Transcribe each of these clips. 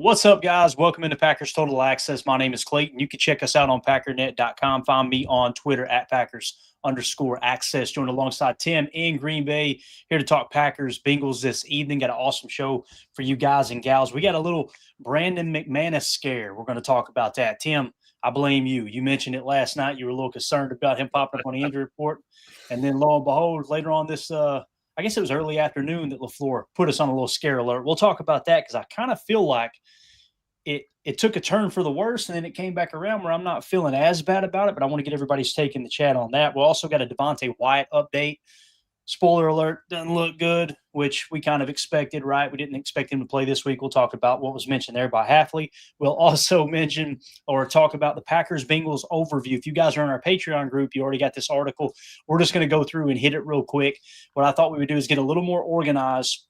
What's up, guys? Welcome into Packers Total Access. My name is Clayton. You can check us out on packernet.com. Find me on Twitter at Packers_access. Joined alongside Tim in Green Bay, here to talk Packers Bengals this evening. Got an awesome show for you guys and gals. We got a little Brandon McManus scare. We're going to talk about that. Tim, I blame you. You mentioned it last night. You were a little concerned about him popping up on the injury report. And then lo and behold, later on this I guess it was early afternoon that LaFleur put us on a little scare alert. We'll talk about that because I kind of feel like it took a turn for the worse, and then it came back around where I'm not feeling as bad about it, but I want to get everybody's take in the chat on that. We'll also got a Devontae Wyatt update. Spoiler alert, doesn't look good, which we kind of expected, right? We didn't expect him to play this week. We'll talk about what was mentioned there by Halfley. We'll also mention or talk about the Packers-Bengals overview. If you guys are in our Patreon group, you already got this article. We're just going to go through and hit it real quick. What I thought we would do is get a little more organized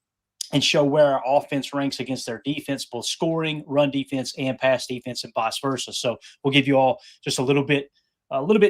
and show where our offense ranks against their defense, both scoring, run defense, and pass defense, and vice versa. So we'll give you all just a little bit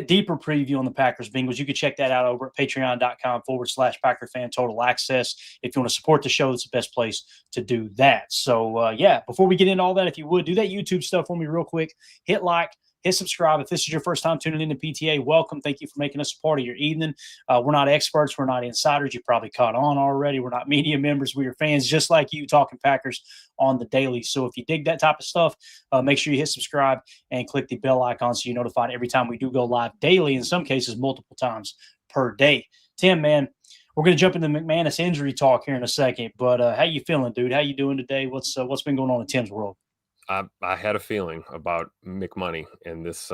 deeper preview on the Packers Bengals. You can check that out over at patreon.com/PackerFan Total Access. If you want to support the show, that's the best place to do that. So, before we get into all that, if you would, do that YouTube stuff for me real quick. Hit like, hit subscribe. If this is your first time tuning into PTA, welcome. Thank you for making us a part of your evening. We're not experts. We're not insiders. You probably caught on already. We're not media members. We are fans just like you talking Packers on the daily. So if you dig that type of stuff, make sure you hit subscribe and click the bell icon so you're notified every time we do go live daily, in some cases multiple times per day. Tim, man, we're going to jump into McManus injury talk here in a second, but how you feeling, dude? How you doing today? What's been going on in Tim's world? I had a feeling about McMoney and this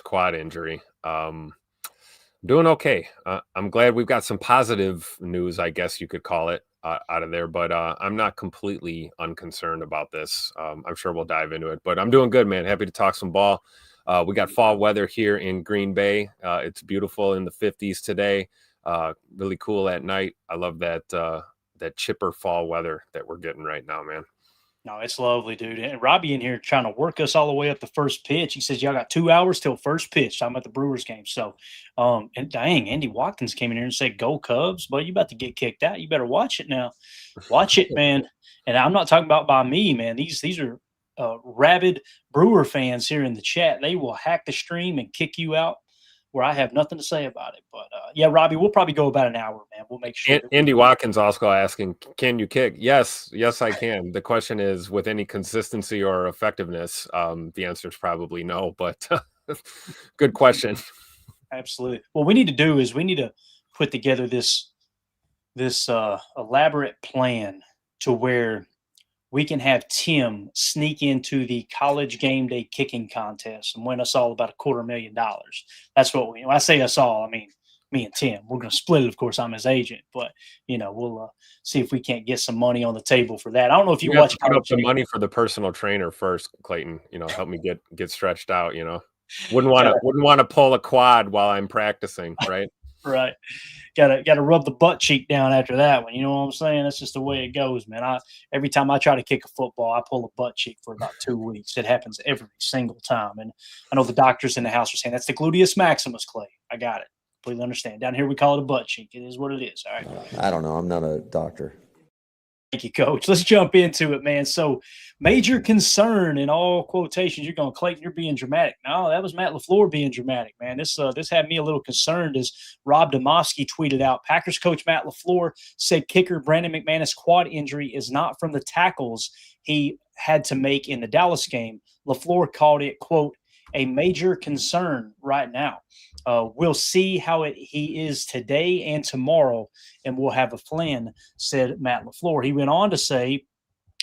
quad injury. Doing okay. I'm glad we've got some positive news, I guess you could call it, out of there. But I'm not completely unconcerned about this. I'm sure we'll dive into it. But I'm doing good, man. Happy to talk some ball. We got fall weather here in Green Bay. It's beautiful in the 50s today. Really cool at night. I love that chipper fall weather that we're getting right now, man. No, it's lovely, dude. And Robbie in here trying to work us all the way up the first pitch. He says, y'all got 2 hours till first pitch, talking about the Brewers game. So, and dang, Andy Watkins came in here and said, go Cubs. But you about to get kicked out. You better watch it now. Watch it, man. And I'm not talking about by me, man. These are rabid Brewer fans here in the chat. They will hack the stream and kick you out where I have nothing to say about it. But, Robbie, we'll probably go about an hour, man. We'll make sure. Andy Watkins also asking, can you kick? Yes, I can. The question is, with any consistency or effectiveness, the answer is probably no, but good question. Absolutely. What we need to do is we need to put together this elaborate plan to where we can have Tim sneak into the college game day kicking contest and win us all about $250,000. That's what when I say us all, I mean me and Tim. We're going to split it. Of course, I'm his agent, but we'll see if we can't get some money on the table for that. I don't know if you watch. Put up the money for the personal trainer first, Clayton. Help me get stretched out. Wouldn't want to pull a quad while I'm practicing, right? Right. Gotta rub the butt cheek down after that one. You know what I'm saying? That's just the way it goes, man. Every time I try to kick a football, I pull a butt cheek for about 2 weeks. It happens every single time. And I know the doctors in the house are saying that's the gluteus maximus, Clay. I got it. Completely understand. Down here we call it a butt cheek. It is what it is. All right. I don't know. I'm not a doctor. Thank you, Coach. Let's jump into it, man. So, major concern in all quotations. You're going, Clayton, you're being dramatic. No, that was Matt LaFleur being dramatic, man. This had me a little concerned as Rob Demovsky tweeted out. Packers coach Matt LaFleur said kicker Brandon McManus' quad injury is not from the tackles he had to make in the Dallas game. LaFleur called it, quote, a major concern right now. We'll see how he is today and tomorrow, and we'll have a plan, said Matt LaFleur. He went on to say,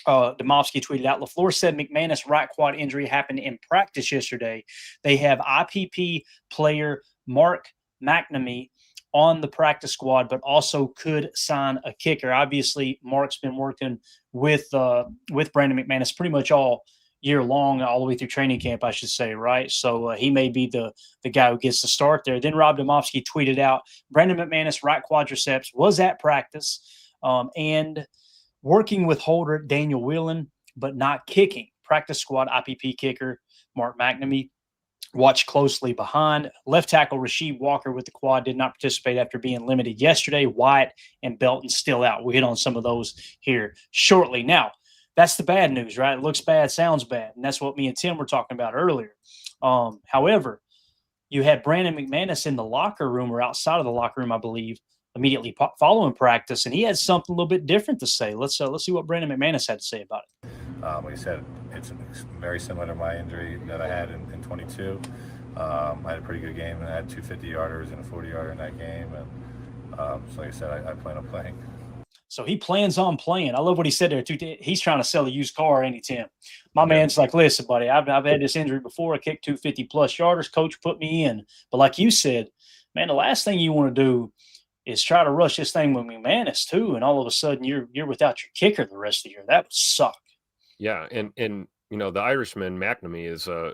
Demovsky tweeted out, LaFleur said McManus' right quad injury happened in practice yesterday. They have IPP player Mark McNamee on the practice squad, but also could sign a kicker. Obviously, Mark's been working with Brandon McManus pretty much all year long, all the way through training camp, I should say, right? So he may be the guy who gets the start there. Then Rob Demovsky tweeted out, Brandon McManus' right quadriceps was at practice and working with holder Daniel Whelan, but not kicking. Practice squad IPP kicker Mark McNamee watched closely behind. Left tackle Rasheed Walker with the quad did not participate after being limited yesterday. Wyatt and Belton still out. We'll hit on some of those here shortly. Now, That's the bad news, right? It looks bad, sounds bad, and that's what me and Tim were talking about earlier. However, you had Brandon McManus in the locker room or outside of the locker room, I believe, immediately following practice, and he had something a little bit different to say. Let's see what Brandon McManus had to say about it. Like I said, it's very similar to my injury that I had in 22. I had a pretty good game, and I had 2 50-yarders and a 40-yarder in that game. And so like I said, I plan on playing. So he plans on playing. I love what he said there too. He's trying to sell a used car, ain't he, Tim? My man's like, listen, buddy, I've had this injury before. I kicked 250 plus yarders. Coach put me in. But like you said, man, the last thing you want to do is try to rush this thing with McManus too, and all of a sudden you're without your kicker the rest of the year. That would suck. Yeah, and you know, the Irishman McNamee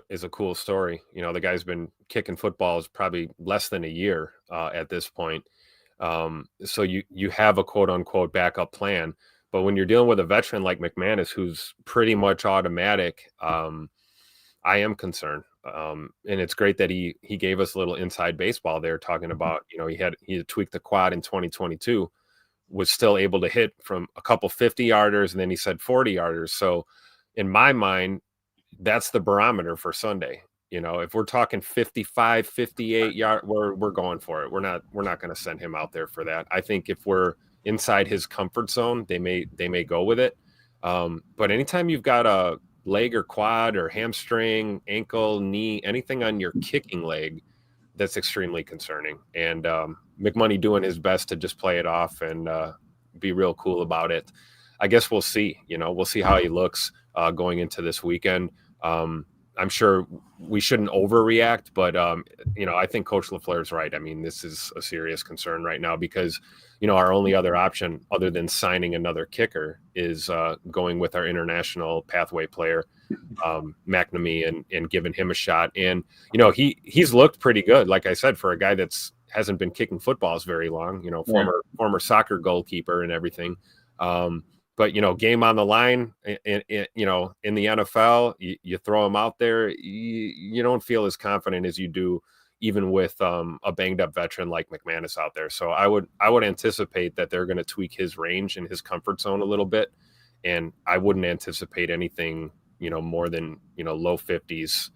is a cool story. You know, the guy's been kicking footballs probably less than a year at this point. So you have a quote unquote backup plan, but when you're dealing with a veteran like McManus, who's pretty much automatic, I am concerned. And it's great that he gave us a little inside baseball there, talking about, you know, he had tweaked the quad in 2022, was still able to hit from a couple 50-yarders, and then he said 40-yarders. So in my mind, that's the barometer for Sunday. You know, if we're talking 55, 58 yard, we're going for it. We're not going to send him out there for that. I think if we're inside his comfort zone, they may go with it. But anytime you've got a leg or quad or hamstring, ankle, knee, anything on your kicking leg, that's extremely concerning. And McMoney doing his best to just play it off and be real cool about it. I guess we'll see. You know, we'll see how he looks going into this weekend. I'm sure we shouldn't overreact, but you know, I think Coach LaFleur's right. I mean, this is a serious concern right now because, you know, our only other option other than signing another kicker is going with our international pathway player, McNamee, and giving him a shot. And, you know, he's looked pretty good, like I said, for a guy hasn't been kicking footballs very long, you know, former soccer goalkeeper and everything. But, you know, game on the line, you know, in the NFL, you throw him out there, you don't feel as confident as you do even with a banged up veteran like McManus out there. So I would anticipate that they're going to tweak his range and his comfort zone a little bit. And I wouldn't anticipate anything, you know, more than, you know, low 50s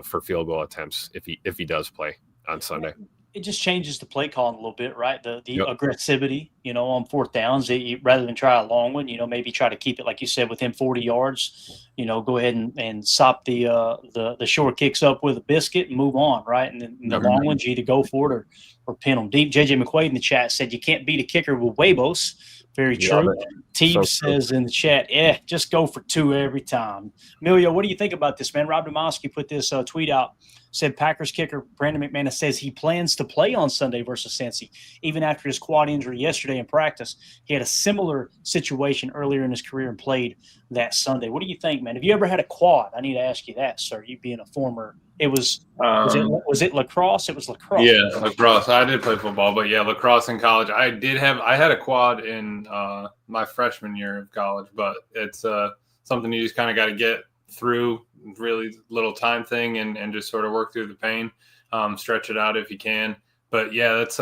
for field goal attempts if he does play on Sunday. It just changes the play calling a little bit, right? The aggressivity, you know, on fourth downs, rather than try a long one, you know, maybe try to keep it, like you said, within 40 yards, you know, go ahead and sop the short kicks up with a biscuit and move on, right? And then the long ones, you either go for it or pin them deep. JJ McQuaid in the chat said you can't beat a kicker with huevos. Very true. Teeb says in the chat, just go for 2 every time. Emilio, what do you think about this, man? Rob Domowski put this tweet out, said Packers kicker Brandon McManus says he plans to play on Sunday versus Cincy, even after his quad injury yesterday in practice. He had a similar situation earlier in his career and played that Sunday. What do you think, man? Have you ever had a quad? I need to ask you that, sir. You being a former – was it lacrosse? It was lacrosse. Yeah, lacrosse. I did play football, but yeah, lacrosse in college. I had a quad in my freshman year of college, but it's something you just kind of got to get through, really little time thing, and just sort of work through the pain, stretch it out if you can. But yeah, that's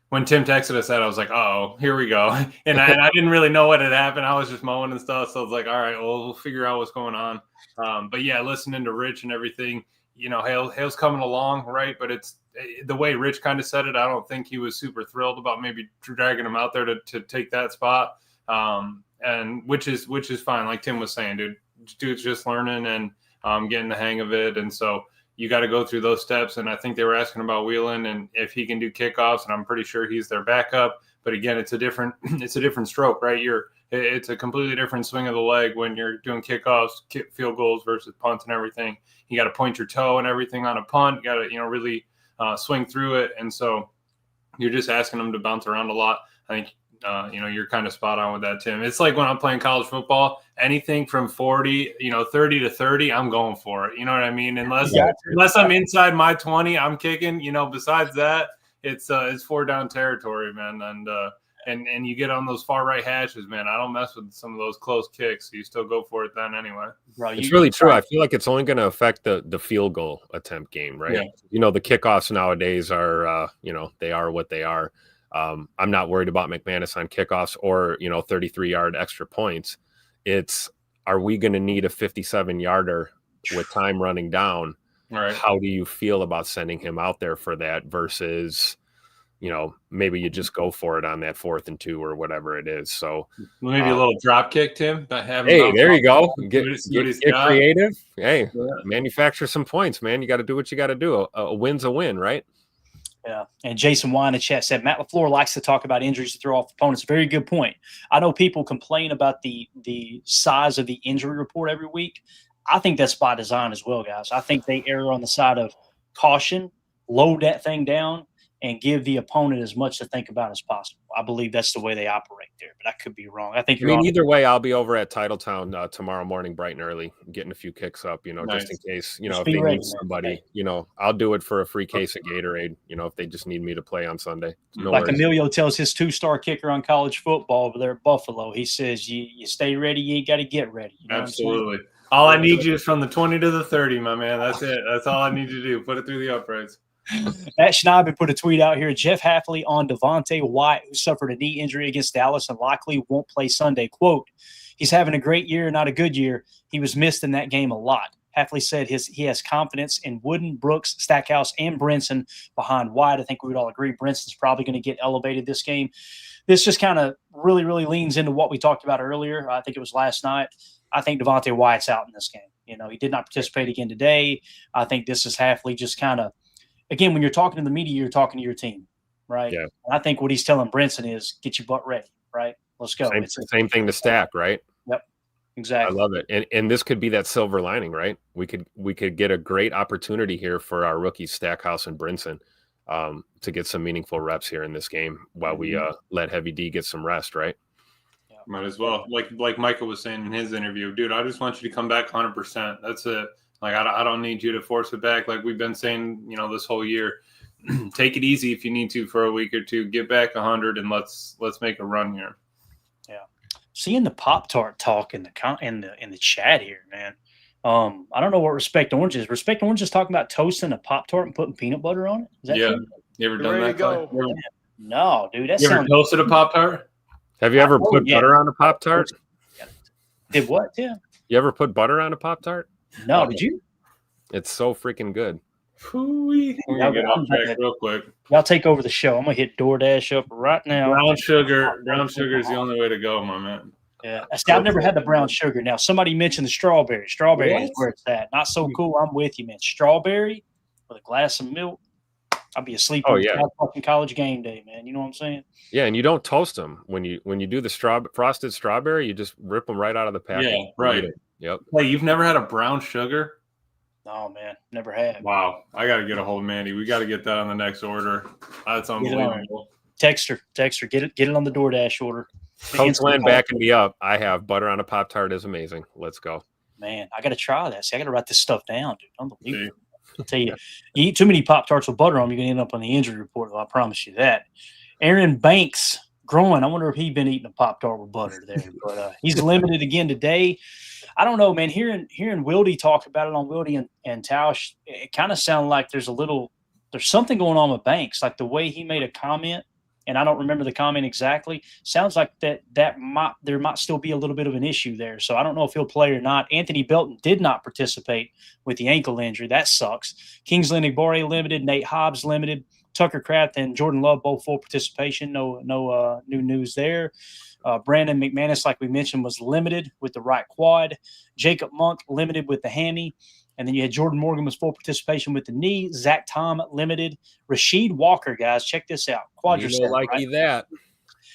when Tim texted us that, I was like, oh, here we go. And I didn't really know what had happened. I was just mowing and stuff. So I was like, all right, well, we'll figure out what's going on. But yeah, listening to Rich and everything, you know, Hale's coming along, right? But it's the way Rich kind of said it. I don't think he was super thrilled about maybe dragging him out there to take that spot. And which is fine. Like Tim was saying, dude's just learning and getting the hang of it. And so you got to go through those steps. And I think they were asking about Whelan and if he can do kickoffs, and I'm pretty sure he's their backup. But again, it's a different stroke, right? It's a completely different swing of the leg when you're doing kickoffs, field goals versus punts and everything. You got to point your toe and everything on a punt. You got to, you know, really swing through it. And so you're just asking them to bounce around a lot. I think, you know, you're kind of spot on with that, Tim. It's like when I'm playing college football, anything from 40, you know, 30 to 30, I'm going for it. You know what I mean? Unless I'm inside my 20, I'm kicking. You know, besides that, it's 4 down territory, man. And you get on those far right hashes, man. I don't mess with some of those close kicks. You still go for it then anyway. Right. It's really true. I feel like it's only going to affect the field goal attempt game, right? Yeah. You know, the kickoffs nowadays are, you know, they are what they are. I'm not worried about McManus on kickoffs or, you know, 33-yard extra points. It's, are we going to need a 57-yarder with time running down? Right. How do you feel about sending him out there for that versus, maybe you just go for it on that 4th and 2 or whatever it is. So maybe a little drop kick, Tim. Hey, there you go. Get got. creative. Hey, Yeah. manufacture some points, man. You got to do what you got to do. A win's a win, right? Yeah. And Jason Y in the chat said Matt LaFleur likes to talk about injuries to throw off opponents. Very good point. I know people complain about the size of the injury report every week. I think that's by design as well, guys. I think they err on the side of caution, load that thing down, and give the opponent as much to think about as possible. I believe that's the way they operate there, but I could be wrong. I think either way, I'll be over at Titletown tomorrow morning, bright and early, getting a few kicks up, Nice. just in case, Just if be they ready, need man. somebody, I'll do it for a free case of Gatorade, if they just need me to play on Sunday. No like worries. Emilio tells his 2-star kicker on college football over there at Buffalo. He says, you stay ready, you ain't got to get ready. You know Absolutely. All I need you is from the 20 to the 30, my man. That's it. That's all I need you to do. Put it through the uprights. Matt Schneiden put a tweet out here. Jeff Hafley on Devontae White, who suffered a knee injury against Dallas and likely won't play Sunday. Quote, he's having a great year, not a good year. He was missed in that game a lot. Hafley said he has confidence in Wooden, Brooks, Stackhouse, and Brinson behind White. I think we would all agree Brinson's probably going to get elevated this game. This just kind of really, really leans into what we talked about earlier. I think it was last night. I think Devontae White's out in this game. He did not participate again today. I think this is Hafley just kind of, again, when you're talking to the media, you're talking to your team, right? Yeah. And I think what he's telling Brinson is get your butt ready, right? Let's go. Same thing to Stack, right? Yep, exactly. I love it. And this could be that silver lining, right? We could get a great opportunity here for our rookies, Stackhouse and Brinson, to get some meaningful reps here in this game while we let Heavy D get some rest, right? Might as well. Like Michael was saying in his interview, dude, I just want you to come back 100%. That's it. Like, I don't need you to force it back. Like we've been saying, this whole year, take it easy if you need to for a week or two, get back 100 and let's make a run here. Yeah. Seeing the Pop-Tart talk in the chat here, man. I don't know what Respect Orange is. Respect Orange is talking about toasting a Pop-Tart and putting peanut butter on it. Is that true? You ever done that? No, dude. You ever toasted a Pop-Tart? Have you ever put butter on a Pop-Tart? Did what, Tim? You ever put butter on a Pop-Tart? No, did you? It's so freaking good. We're going to get off track real quick. Y'all take over the show. I'm going to hit DoorDash up right now. Brown sugar is the only way to go, my man. Yeah. See, I've never had the brown sugar. Now, somebody mentioned the strawberry. Strawberry is where it's at. Not so cool. I'm with you, man. Strawberry with a glass of milk. I'll be asleep on fucking college game day, man. You know what I'm saying? Yeah, and you don't toast them when you do the frosted strawberry. You just rip them right out of the packet. Yeah, right. Yep. Hey, you've never had a brown sugar? No, man, never have. Wow, I got to get a hold of Mandy. We got to get that on the next order. That's unbelievable. Text her. Get it on the DoorDash order. Coach Len backing me up. I have butter on a Pop-Tart is amazing. Let's go. Man, I got to try that. See, I got to write this stuff down, dude. Unbelievable. I'll tell you, you eat too many Pop-Tarts with butter on them, you're going to end up on the injury report, though. I promise you that. Aaron Banks, growing. I wonder if he's been eating a Pop-Tart with butter there. But he's limited again today. I don't know, man. Hearing Wildy talk about it on Wildy and Tausch, it kind of sounded like there's something going on with Banks. Like the way he made a comment, and I don't remember the comment exactly, sounds like there might still be a little bit of an issue there. So I don't know if he'll play or not. Anthony Belton did not participate with the ankle injury. That sucks. Kingsley Nigbare limited. Nate Hobbs limited. Tucker Kraft and Jordan Love both full participation. No new news there. Brandon McManus, like we mentioned, was limited with the right quad. Jacob Monk limited with the hammy. And then you had Jordan Morgan was full participation with the knee. Zach Tom limited. Rasheed Walker, guys, check this out. Quadricep. That.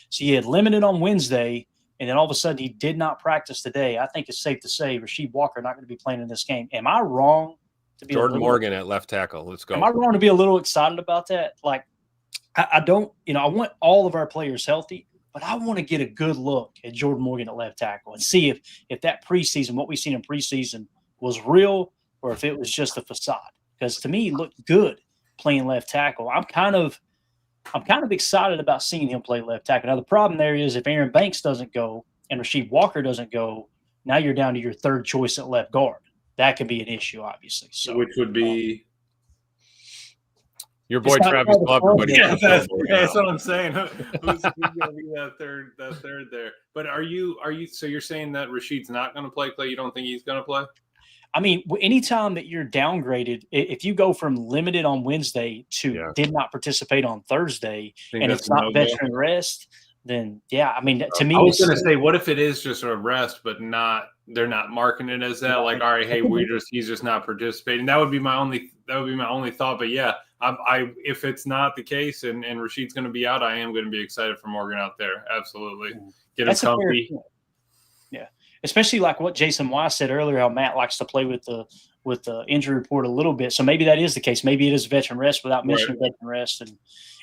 So you had limited on Wednesday, and then all of a sudden he did not practice today. I think it's safe to say Rasheed Walker not going to be playing in this game. Am I wrong to be Jordan Morgan at left tackle? Let's go. Am I wrong to be a little excited about that? Like, I don't, I want all of our players healthy, but I want to get a good look at Jordan Morgan at left tackle and see if that preseason, what we've seen in preseason, was real or if it was just a facade. Because to me, he looked good playing left tackle. I'm kind of excited about seeing him play left tackle. Now the problem there is if Aaron Banks doesn't go and Rasheed Walker doesn't go, now you're down to your third choice at left guard. That could be an issue, obviously. So which would be Your boy not Travis Travis Glover, but he's Yeah, not that's available now. what I'm saying. Who's gonna be that third there? But are you so you're saying that Rashid's not gonna play, Clay? You don't think he's gonna play? I mean, anytime that you're downgraded, if you go from limited on Wednesday to Yeah. did not participate on Thursday, Think and that's it's a not no-go? veteran rest, then yeah, I mean, to me, I was it's gonna say, what if it is just a rest, but they're not marking it as that? Like, all right, hey, he's just not participating. That would be my only thought. But yeah, if it's not the case and Rashid's gonna be out, I am gonna be excited for Morgan out there. Absolutely, get him that's a fair comfy. point. Yeah, especially like what Jason Wise said earlier, how Matt likes to play with the injury report a little bit. So maybe that is the case. Maybe it is veteran rest without mentioning veteran rest,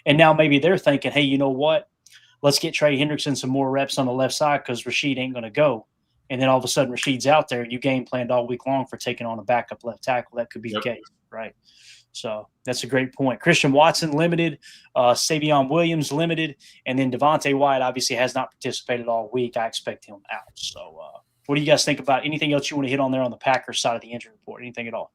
and now maybe they're thinking, hey, you know what? Let's get Trey Hendrickson some more reps on the left side because Rashid ain't going to go. And then all of a sudden Rashid's out there. You game planned all week long for taking on a backup left tackle. That could be the case, right? So that's a great point. Christian Watson limited, Savion Williams limited, and then Devontae White obviously has not participated all week. I expect him out. So what do you guys think about anything else you want to hit on there on the Packers side of the injury report? Anything at all?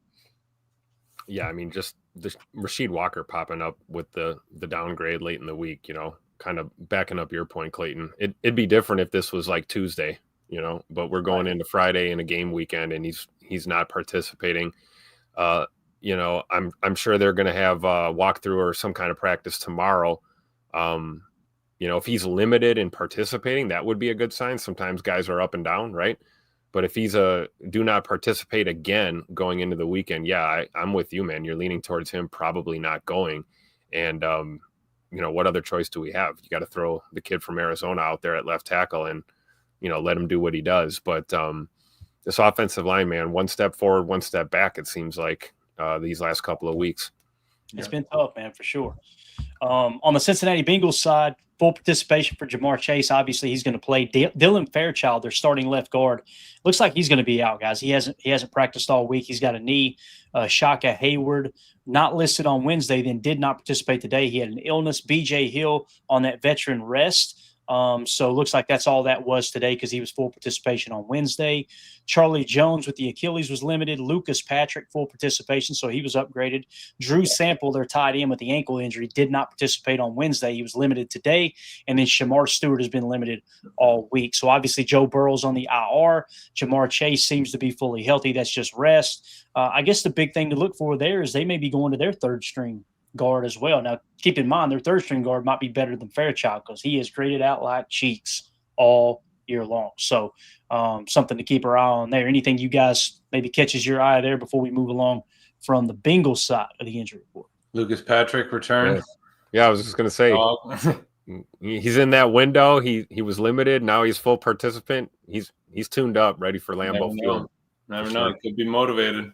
Yeah, I mean, just the Rasheed Walker popping up with the downgrade late in the week, kind of backing up your point, Clayton. It'd be different if this was like Tuesday, but we're going into Friday in a game weekend and he's not participating. I'm sure they're going to have a walkthrough or some kind of practice tomorrow. If he's limited in participating, that would be a good sign. Sometimes guys are up and down, right? But if he's a do not participate again going into the weekend, yeah, I'm with you, man. You're leaning towards him probably not going. And, what other choice do we have? You got to throw the kid from Arizona out there at left tackle and, let him do what he does. But this offensive line, man, one step forward, one step back, it seems like these last couple of weeks. It's been tough, man, for sure. On the Cincinnati Bengals side, full participation for Jamar Chase. Obviously, he's going to play. Dylan Fairchild, their starting left guard, looks like he's going to be out, guys. He hasn't practiced all week. He's got a knee. Shaka Hayward, not listed on Wednesday, then did not participate today. He had an illness. B.J. Hill on that veteran rest. So it looks like that's all that was today because he was full participation on Wednesday. Charlie Jones with the Achilles was limited. Lucas Patrick, full participation, so he was upgraded. Drew Sample, their tight end with the ankle injury, did not participate on Wednesday. He was limited today. And then Shamar Stewart has been limited all week. So obviously Joe Burrow's on the IR. Jamar Chase seems to be fully healthy. That's just rest. I guess the big thing to look for there is they may be going to their third string guard as well. Now, keep in mind, their third string guard might be better than Fairchild because he has graded out like cheeks all year long. So something to keep our eye on there. Anything you guys maybe catches your eye there before we move along from the Bengals side of the injury report? Lucas Patrick returned. Yeah, I was just going to say he's in that window. He was limited. Now he's full participant. He's tuned up, ready for Lambeau Field. Never know. He could be motivated.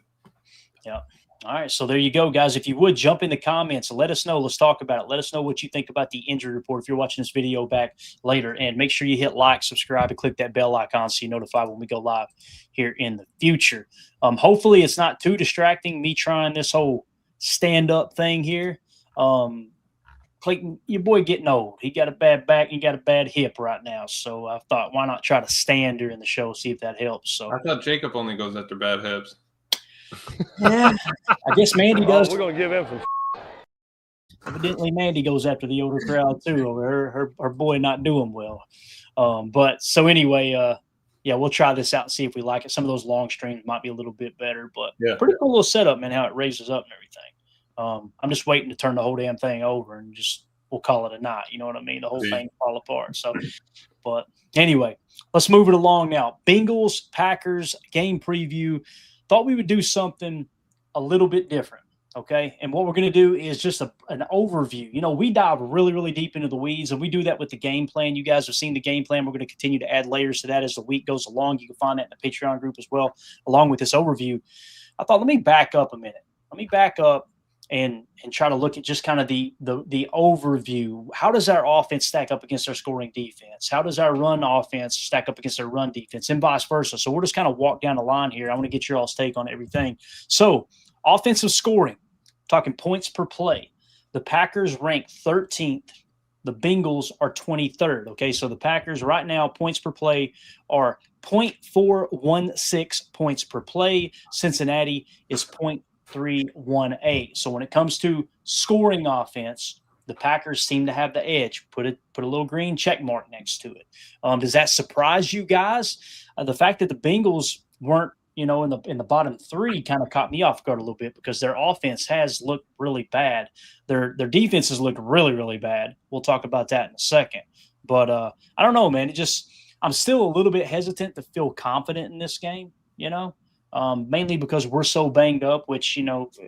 Yeah. All right, so there you go, guys. If you would jump in the comments, let us know. Let's talk about it. Let us know what you think about the injury report if you're watching this video back later. And make sure you hit like, subscribe, and click that bell icon so you're notified when we go live here in the future. Hopefully it's not too distracting, me trying this whole stand-up thing here. Clayton, your boy getting old. He got a bad back. He got a bad hip right now. So I thought, why not try to stand during the show, see if that helps. So I thought Jacob only goes after bad hips. Yeah, I guess Mandy does. We're gonna give him some. Evidently, Mandy goes after the older crowd too. Over her boy not doing well. But so anyway, yeah, we'll try this out and see if we like it. Some of those long streams might be a little bit better, but pretty cool little setup, man. How it raises up and everything. I'm just waiting to turn the whole damn thing over and just we'll call it a night. You know what I mean? The whole thing fall apart. So, but anyway, let's move it along now. Bengals Packers game preview. Thought we would do something a little bit different, okay? And what we're going to do is just an overview. We dive really, really deep into the weeds, and we do that with the game plan. You guys have seen the game plan. We're going to continue to add layers to that as the week goes along. You can find that in the Patreon group as well, along with this overview. I thought, let me back up a minute. Let me back up and try to look at just kind of the overview. How does our offense stack up against our scoring defense? How does our run offense stack up against our run defense and vice versa? So we'll just kind of walk down the line here. I want to get your all's take on everything. So offensive scoring, talking points per play. The Packers rank 13th. The Bengals are 23rd. Okay, so the Packers right now, points per play are 0.416 points per play. Cincinnati is 3.18. So when it comes to scoring offense, the Packers seem to have the edge. Put a little green check mark next to it. Does that surprise you guys? The fact that the Bengals weren't, in the bottom three kind of caught me off guard a little bit because their offense has looked really bad. Their defense has looked really, really bad. We'll talk about that in a second. But I don't know, man. I'm still a little bit hesitant to feel confident in this game, mainly because we're so banged up, which,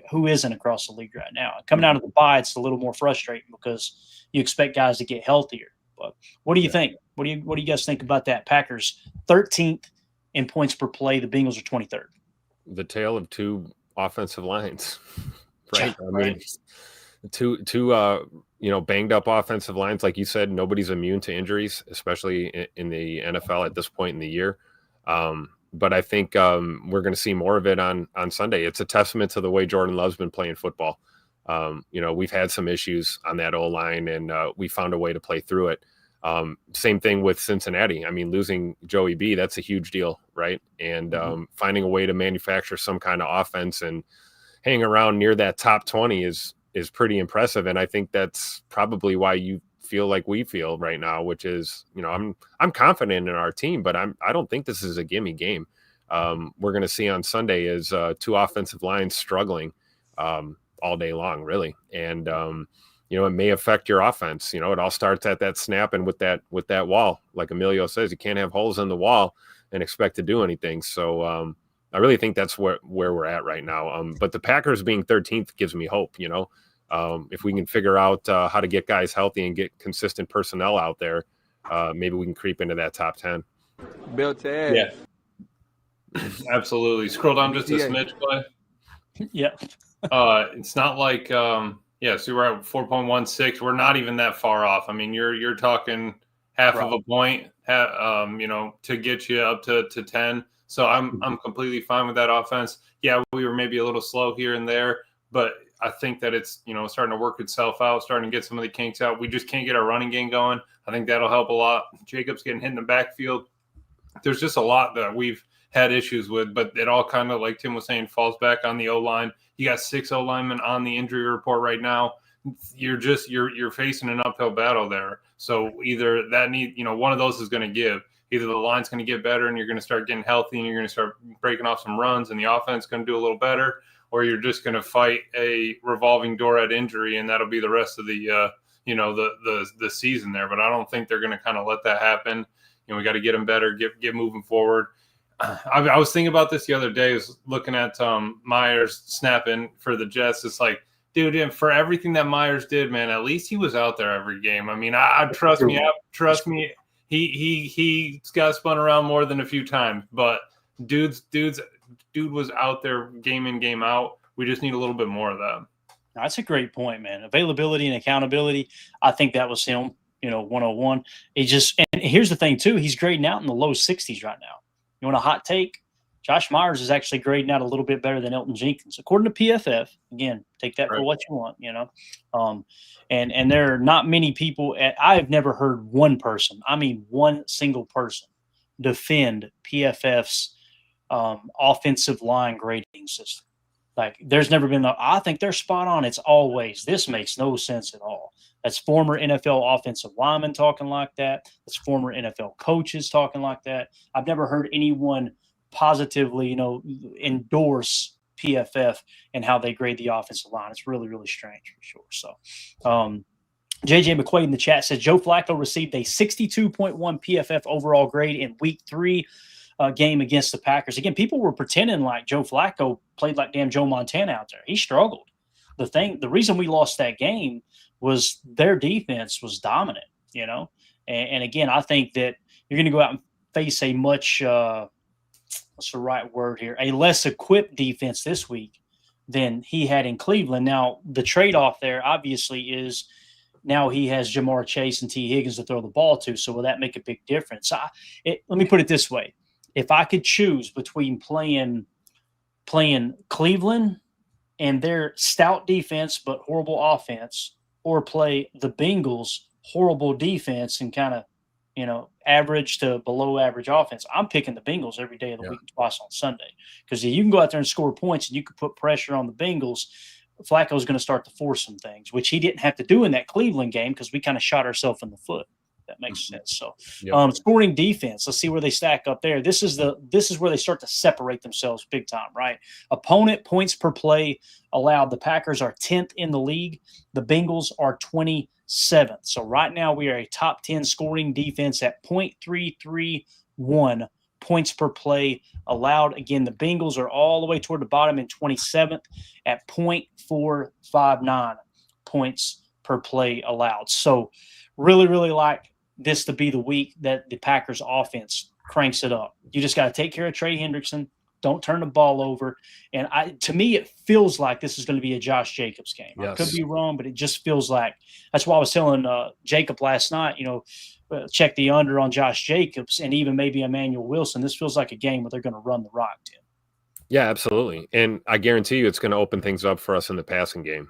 who isn't across the league right now? Coming out of the bye, it's a little more frustrating because you expect guys to get healthier. But what do you think? What do you guys think about that? Packers 13th in points per play. The Bengals are 23rd. The tale of two offensive lines, right? Yeah, I mean, two banged up offensive lines. Like you said, nobody's immune to injuries, especially in the NFL at this point in the year. But I think we're going to see more of it on Sunday. It's a testament to the way Jordan Love's been playing football. We've had some issues on that O-line, and we found a way to play through it. Same thing with Cincinnati. I mean, losing Joey B, that's a huge deal, right? And finding a way to manufacture some kind of offense and hang around near that top 20 is pretty impressive. And I think that's probably why you feel like we feel right now, which is, I'm confident in our team, but I don't think this is a gimme game. We're going to see on Sunday is two offensive lines struggling all day long, really. And, it may affect your offense. It all starts at that snap and with that wall. Like Emilio says, you can't have holes in the wall and expect to do anything. So I really think that's where we're at right now. But the Packers being 13th gives me hope, if we can figure out how to get guys healthy and get consistent personnel out there, maybe we can creep into that top 10. Built to add. Yeah, absolutely. Scroll down just a smidge, Clay. Yeah. It's not like so we're at 4.16. We're not even that far off. I mean, you're talking half of a point, to get you up to 10. So I'm completely fine with that offense. Yeah, we were maybe a little slow here and there, but I think that it's, starting to work itself out, starting to get some of the kinks out. We just can't get our running game going. I think that'll help a lot. Jacobs getting hit in the backfield. There's just a lot that we've had issues with, but it all kind of, like Tim was saying, falls back on the O-line. You got 6 O-linemen on the injury report right now. You're facing an uphill battle there. So either one of those is going to give. Either the line's going to get better and you're going to start getting healthy and you're going to start breaking off some runs and the offense is going to do a little better, or you're just going to fight a revolving door at injury and that'll be the rest of the the season there. But I don't think they're going to kind of let that happen. We got to get them better, get moving forward. I was thinking about this the other day. I was looking at Myers snapping for the Jets. It's like, dude, and for everything that Myers did, man, at least he was out there every game. I mean, I trust me. He got spun around more than a few times, but dude was out there game in, game out. We just need a little bit more of that. That's a great point, man. Availability and accountability. I think that was him, 101. And here's the thing too. He's grading out in the low 60s right now. You want a hot take? Josh Myers is actually grading out a little bit better than Elton Jenkins, according to PFF. Again, take that for what you want, And there are not many people. I have never heard one person, one single person, defend PFF's offensive line grading system. Like, there's never been I think they're spot on. It's always, this makes no sense at all. That's former NFL offensive linemen talking like that. That's former NFL coaches talking like that. I've never heard anyone positively, endorse PFF and how they grade the offensive line. It's really, really strange for sure. So, JJ McQuaid in the chat says Joe Flacco received a 62.1 PFF overall grade in Week 3 game against the Packers. Again, people were pretending like Joe Flacco played like damn Joe Montana out there. He struggled. The reason we lost that game was their defense was dominant, And again, I think that you're going to go out and face a much what's the right word here? A less equipped defense this week than he had in Cleveland. Now, the trade-off there obviously is now he has Jamar Chase and T. Higgins to throw the ball to, so will that make a big difference? Let me put it this way. If I could choose between playing Cleveland and their stout defense but horrible offense, or play the Bengals' horrible defense and kind of average to below average offense, I'm picking the Bengals every day of the week, twice on Sunday, because you can go out there and score points and you can put pressure on the Bengals. Flacco's going to start to force some things, which he didn't have to do in that Cleveland game because we kind of shot ourselves in the foot. That makes sense. So, scoring defense, let's see where they stack up there. This is where they start to separate themselves big time, right? Opponent points per play allowed. The Packers are 10th in the league. The Bengals are 27th. So right now we are a top 10 scoring defense at 0.331 points per play allowed. Again, the Bengals are all the way toward the bottom in 27th at 0.459 points per play allowed. So really, really like this to be the week that the Packers offense cranks it up. You just got to take care of Trey Hendrickson. Don't turn the ball over. And to me, it feels like this is going to be a Josh Jacobs game. Yes. I could be wrong, but it just feels like – that's why I was telling Jacob last night, check the under on Josh Jacobs and even maybe Emmanuel Wilson. This feels like a game where they're going to run the rock, Tim. Yeah, absolutely. And I guarantee you it's going to open things up for us in the passing game.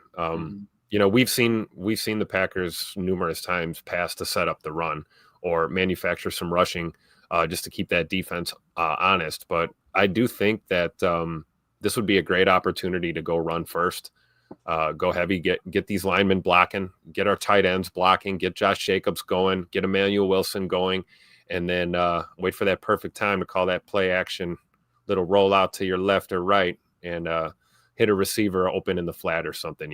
We've seen the Packers numerous times pass to set up the run or manufacture some rushing just to keep that defense honest. But I do think that this would be a great opportunity to go run first, go heavy, get these linemen blocking, get our tight ends blocking, get Josh Jacobs going, get Emmanuel Wilson going, and then wait for that perfect time to call that play action, little rollout to your left or right, and hit a receiver open in the flat or something,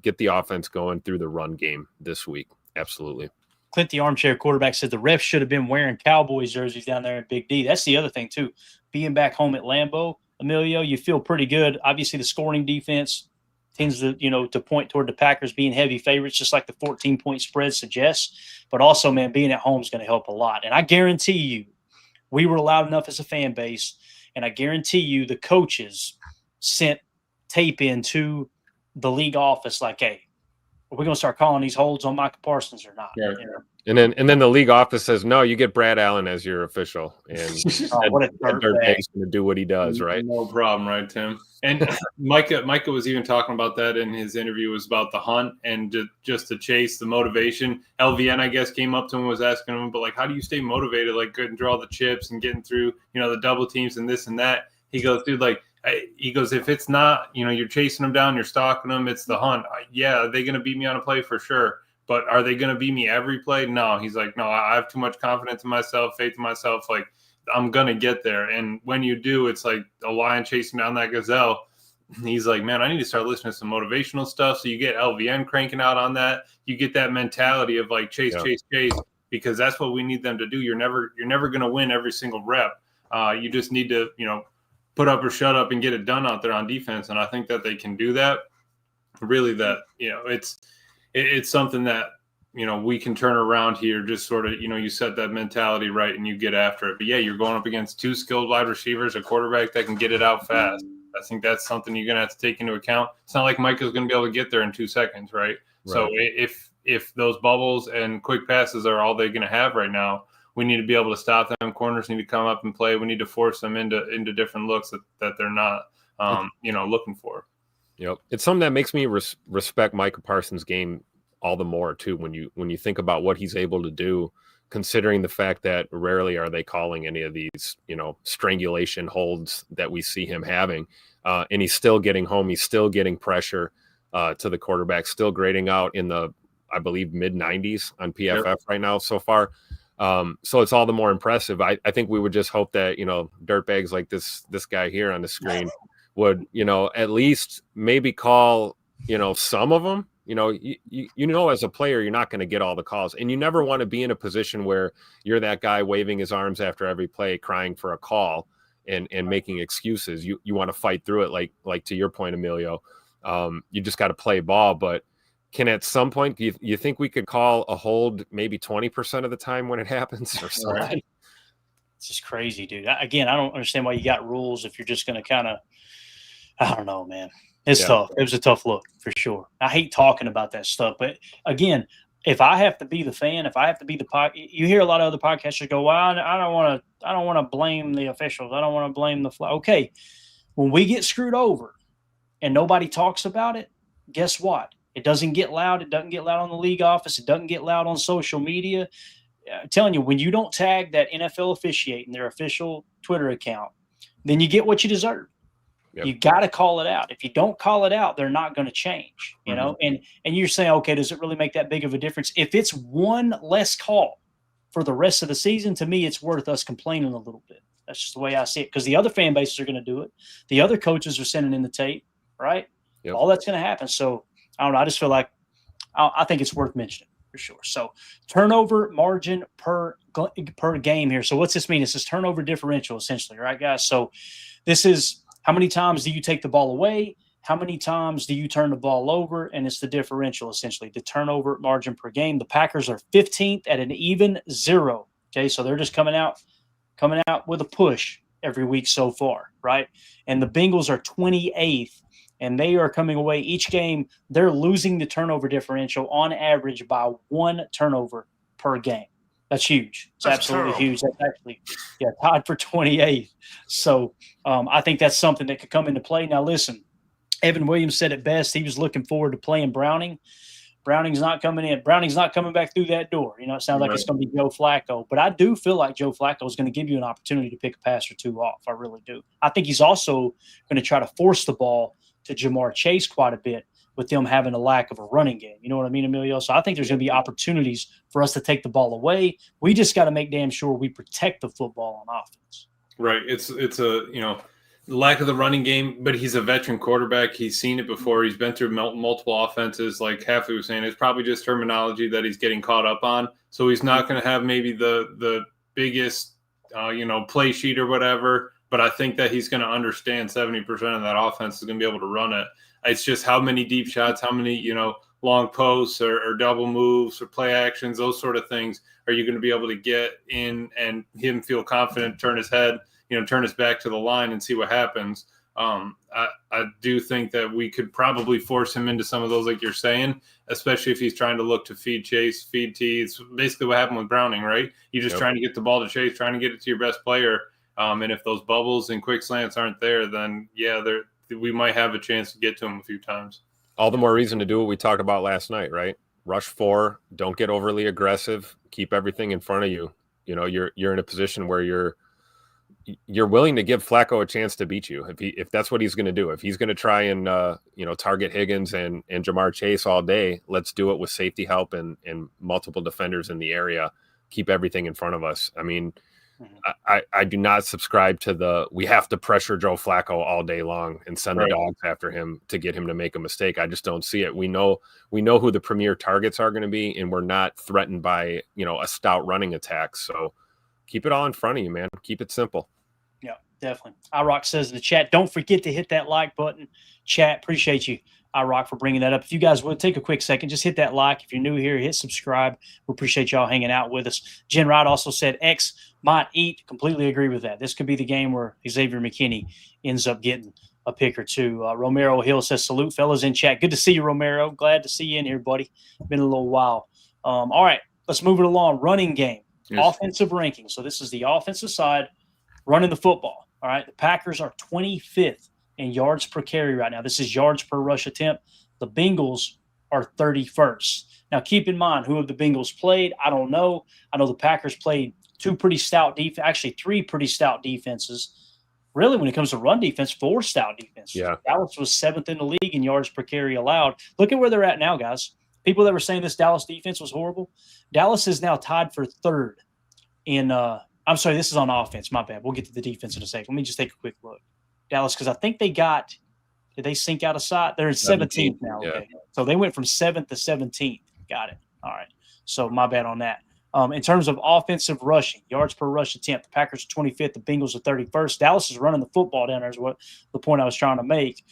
get the offense going through the run game this week. Absolutely. Clint, the armchair quarterback, said the refs should have been wearing Cowboys jerseys down there in Big D. That's the other thing, too. Being back home at Lambeau, Emilio, you feel pretty good. Obviously, the scoring defense tends to, to point toward the Packers being heavy favorites, just like the 14-point spread suggests. But also, man, being at home is going to help a lot. And I guarantee you, we were loud enough as a fan base, and I guarantee you the coaches sent tape into the league office like, hey, are we going to start calling these holds on Micah Parsons or not? Yeah. And then the league office says, no, you get Brad Allen as your official. And what a dirtbag's going to do what he does, right? No problem, right, Tim? And Micah was even talking about that in his interview, was about the hunt and just to chase the motivation. LVN, I guess, came up to him and was asking him, but how do you stay motivated, good and draw the chips and getting through, the double teams and this and that? He goes, dude, if it's not, you're chasing them down, you're stalking them, it's the hunt. Yeah, are they going to beat me on a play? For sure. But are they going to beat me every play? No. He's like, no, I have too much confidence in myself, faith in myself. I'm going to get there. And when you do, it's like a lion chasing down that gazelle. He's like, man, I need to start listening to some motivational stuff. So you get LVN cranking out on that. You get that mentality of chase, because that's what we need them to do. You're never going to win every single rep. You just need to, put up or shut up and get it done out there on defense. And I think that they can do that. Really, that, it's something that, we can turn around here, just sort of, you set that mentality right and you get after it. But yeah, you're going up against two skilled wide receivers, a quarterback that can get it out fast. I think that's something you're going to have to take into account. It's not like Micah's going to be able to get there in 2 seconds, right? So if those bubbles and quick passes are all they're going to have right now, we need to be able to stop them. Corners need to come up and play. We need to force them into different looks that they're not, looking for. Yep. It's something that makes me respect Micah Parsons' game all the more too. When you think about what he's able to do, considering the fact that rarely are they calling any of these, strangulation holds that we see him having, and he's still getting home. He's still getting pressure to the quarterback, still grading out in the, I believe, mid-90s on PFF right now so far. So it's all the more impressive. I think we would just hope that, dirtbags like this guy here on the screen would, at least maybe call, some of them. As a player, you're not going to get all the calls, and you never want to be in a position where you're that guy waving his arms after every play, crying for a call and making excuses. You want to fight through it. Like to your point, Emilio, you just got to play ball, but can at some point, you think we could call a hold maybe 20% of the time when it happens or something? Right. It's just crazy, dude. Again, I don't understand why you got rules if you're just going to kind of, I don't know, man. It's tough. It was a tough look for sure. I hate talking about that stuff. But again, if I have to be the fan, if I have to be you hear a lot of other podcasters go, well, I don't want to blame the officials. I don't want to blame the flag. Okay. When we get screwed over and nobody talks about it, guess what? It doesn't get loud. It doesn't get loud on the league office. It doesn't get loud on social media. I'm telling you, when you don't tag that NFL officiate in their official Twitter account, then you get what you deserve. Yep. You got to call it out. If you don't call it out, they're not going to change, you know? And you're saying, okay, does it really make that big of a difference? If it's one less call for the rest of the season, to me, it's worth us complaining a little bit. That's just the way I see it, because the other fan bases are going to do it. The other coaches are sending in the tape, right? Yep. All that's going to happen. So I don't know. I just feel like I think it's worth mentioning for sure. So turnover margin per game here. So what's this mean? It's this turnover differential essentially, right, guys? So this is how many times do you take the ball away? How many times do you turn the ball over? And it's the differential essentially, the turnover margin per game. The Packers are 15th at an even 0. Okay, so they're just coming out with a push every week so far, right? And the Bengals are 28th, and they are coming away each game. They're losing the turnover differential on average by 1 turnover per game. That's huge. It's absolutely huge. That's actually tied for 28th. So I think that's something that could come into play. Now, listen, Evan Williams said it best. He was looking forward to playing Browning. Browning's not coming in. Browning's not coming back through that door. You know, it sounds like it's going to be Joe Flacco. But I do feel like Joe Flacco is going to give you an opportunity to pick a pass or two off. I really do. I think he's also going to try to force the ball to Jamar Chase quite a bit with them having a lack of a running game. You know what I mean, Emilio? So I think there's going to be opportunities for us to take the ball away. We just got to make damn sure we protect the football on offense. Right. It's a, lack of the running game, but he's a veteran quarterback. He's seen it before. He's been through multiple offenses. Like Halfley was saying, it's probably just terminology that he's getting caught up on. So he's not going to have maybe the biggest, play sheet or whatever. But I think that he's going to understand 70% of that offense is going to be able to run it. It's just how many deep shots, how many, long posts or double moves or play actions, those sort of things are you going to be able to get in and him feel confident, turn his head, turn his back to the line and see what happens. I do think that we could probably force him into some of those, like you're saying, especially if he's trying to look to feed Chase, feed T. It's basically what happened with Browning, right? You're just trying to get the ball to Chase, trying to get it to your best player. And if those bubbles and quick slants aren't there, then, we might have a chance to get to him a few times. All the more reason to do what we talked about last night, right? Rush 4, don't get overly aggressive, keep everything in front of you. You're in a position where you're willing to give Flacco a chance to beat you if that's what he's going to do. If he's going to try and target Higgins and Jamar Chase all day, let's do it with safety help and multiple defenders in the area. Keep everything in front of us. I mean, I do not subscribe to we have to pressure Joe Flacco all day long and send the dogs after him to get him to make a mistake. I just don't see it. We know who the premier targets are going to be, and we're not threatened by a stout running attack. So keep it all in front of you, man. Keep it simple. Yeah, definitely. iRock says in the chat, don't forget to hit that like button. Chat, appreciate you, iRock, for bringing that up. If you guys would take a quick second, just hit that like. If you're new here, hit subscribe. We appreciate y'all hanging out with us. Jen Wright also said X might eat. Completely agree with that. This could be the game where Xavier McKinney ends up getting a pick or two. Romero Hill says, salute, fellas in chat. Good to see you, Romero. Glad to see you in here, buddy. Been a little while. All right, let's move it along. Running game, offensive ranking. So this is the offensive side running the football. All right, the Packers are 25th in yards per carry right now. This is yards per rush attempt. The Bengals are 31st. Now, keep in mind, who have the Bengals played? I don't know. I know the Packers played three pretty stout defenses. Really, when it comes to run defense, 4 stout defenses. Yeah. Dallas was 7th in the league in yards per carry allowed. Look at where they're at now, guys. People that were saying this Dallas defense was horrible, Dallas is now tied for 3rd in I'm sorry, this is on offense. My bad. We'll get to the defense in a second. Let me just take a quick look. Dallas, because I think did they sink out of sight? They're in 17th now. Okay. So they went from 7th to 17th. Got it. All right. So my bad on that. In terms of offensive rushing, yards per rush attempt, the Packers are 25th, the Bengals are 31st. Dallas is running the football down there is what the point I was trying to make.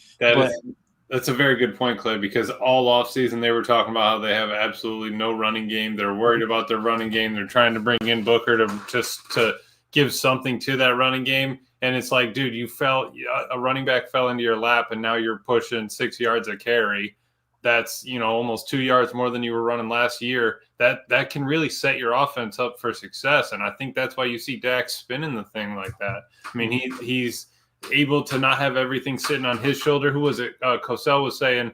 That's a very good point, Clay, because all offseason they were talking about how they have absolutely no running game. They're worried about their running game. They're trying to bring in Booker to give something to that running game. And it's like, dude, a running back fell into your lap and now you're pushing 6 yards a carry. That's, almost 2 yards more than you were running last year. That can really set your offense up for success. And I think that's why you see Dak spinning the thing like that. I mean, he's able to not have everything sitting on his shoulder. Who was it? Cosell was saying